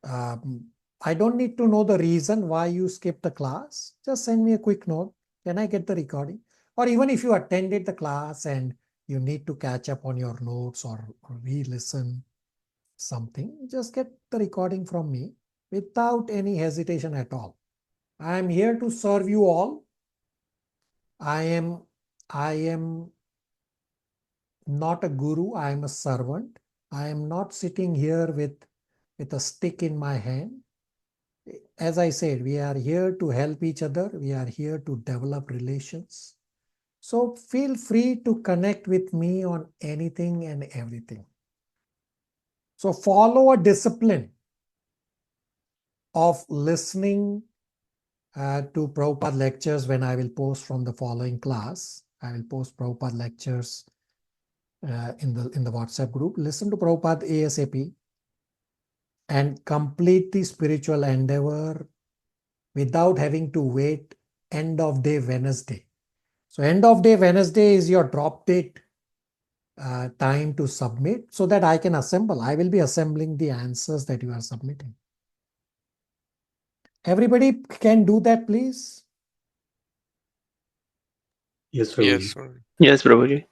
[SPEAKER 1] I don't need to know the reason why you skipped the class. Just send me a quick note. Can I get the recording? Or even if you attended the class and you need to catch up on your notes or re-listen something, just get the recording from me without any hesitation at all. I am here to serve you all. I am not a guru. I am a servant. I am not sitting here with a stick in my hand. As I said, we are here to help each other. We are here to develop relations. So feel free to connect with me on anything and everything. So follow a discipline of listening to Prabhupada lectures when I will post from the following class. I will post Prabhupada lectures in the WhatsApp group. Listen to Prabhupada ASAP and complete the spiritual endeavor without having to wait end of day Wednesday. So end of day Wednesday is your drop date time to submit so that I can assemble. I will be assembling the answers that you are submitting. Everybody can do that, please.
[SPEAKER 2] Yes, Prabhuji.
[SPEAKER 3] Yes, sir.
[SPEAKER 4] Yes, Prabhuji.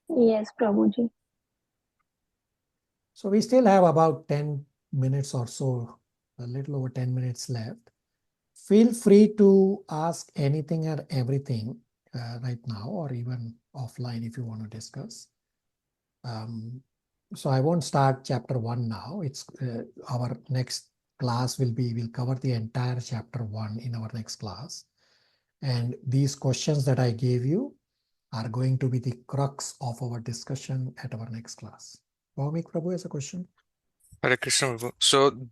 [SPEAKER 7] Yes, Prabhuji.
[SPEAKER 1] So we still have about 10 minutes or so, a little over 10 minutes left. Feel free to ask anything or everything right now, or even offline if you want to discuss. So I won't start chapter 1 now. It's our next class we'll cover the entire chapter 1 in our next class. And these questions that I gave you are going to be the crux of our discussion at our next class. Bhavamik Prabhu has a question.
[SPEAKER 3] Hare Krishna, Prabhu. So,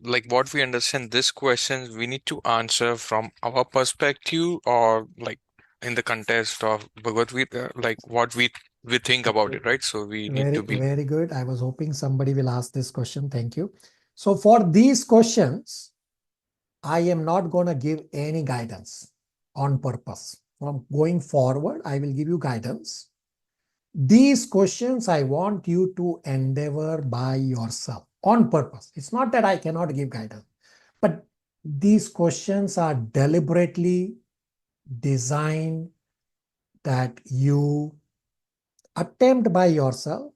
[SPEAKER 3] like what we understand, this questions we need to answer from our perspective, or like in the context of Bhagavad Gita, like what we think about it, right? So we need to be.
[SPEAKER 1] Very good. I was hoping somebody will ask this question. Thank you. So for these questions, I am not going to give any guidance on purpose. From going forward, I will give you guidance. These questions I want you to endeavor by yourself on purpose. It's not that I cannot give guidance, but these questions are deliberately designed that you attempt by yourself.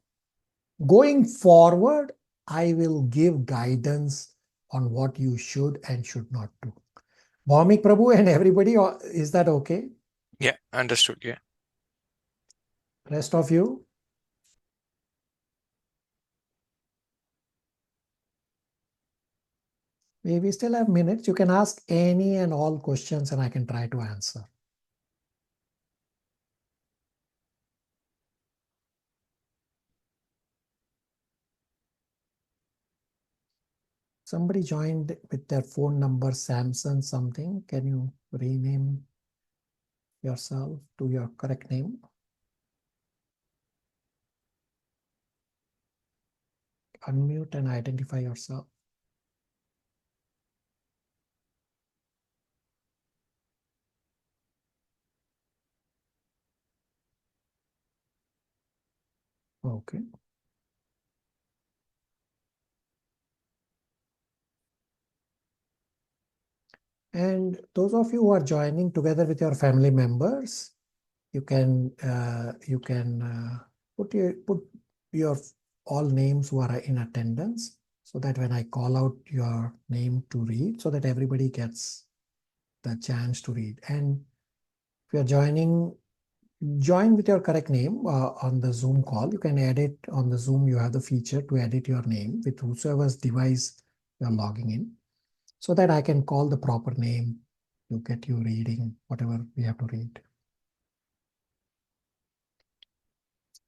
[SPEAKER 1] Going forward, I will give guidance on what you should and should not do. Bhavamik Prabhu and everybody, is that okay?
[SPEAKER 3] Yeah, understood. Yeah.
[SPEAKER 1] Rest of you? We still have minutes. You can ask any and all questions and I can try to answer. Somebody joined with their phone number, Samson something. Can you rename yourself to your correct name? Unmute and identify yourself. Okay. And those of you who are joining together with your family members, you can put your all names who are in attendance, so that when I call out your name to read, so that everybody gets the chance to read. And if you're join with your correct name on the Zoom call. You can edit on the Zoom. You have the feature to edit your name with whosoever's device you're logging in, so that I can call the proper name to get you reading whatever we have to read.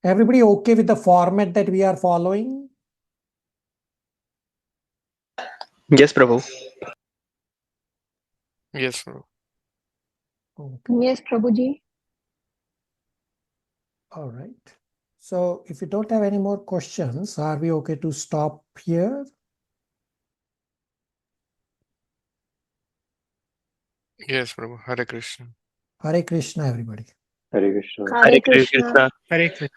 [SPEAKER 1] Everybody okay with the format that we are following?
[SPEAKER 4] Yes, Prabhu.
[SPEAKER 3] Yes, Prabhu.
[SPEAKER 1] Okay.
[SPEAKER 7] Yes, Prabhuji.
[SPEAKER 1] All right. So if you don't have any more questions, are we okay to stop here?
[SPEAKER 3] Yes, Prabhu. Hare Krishna.
[SPEAKER 1] Hare Krishna, everybody.
[SPEAKER 2] Hare Krishna.
[SPEAKER 7] Hare Krishna.
[SPEAKER 4] Krishna.
[SPEAKER 6] Hare Krishna.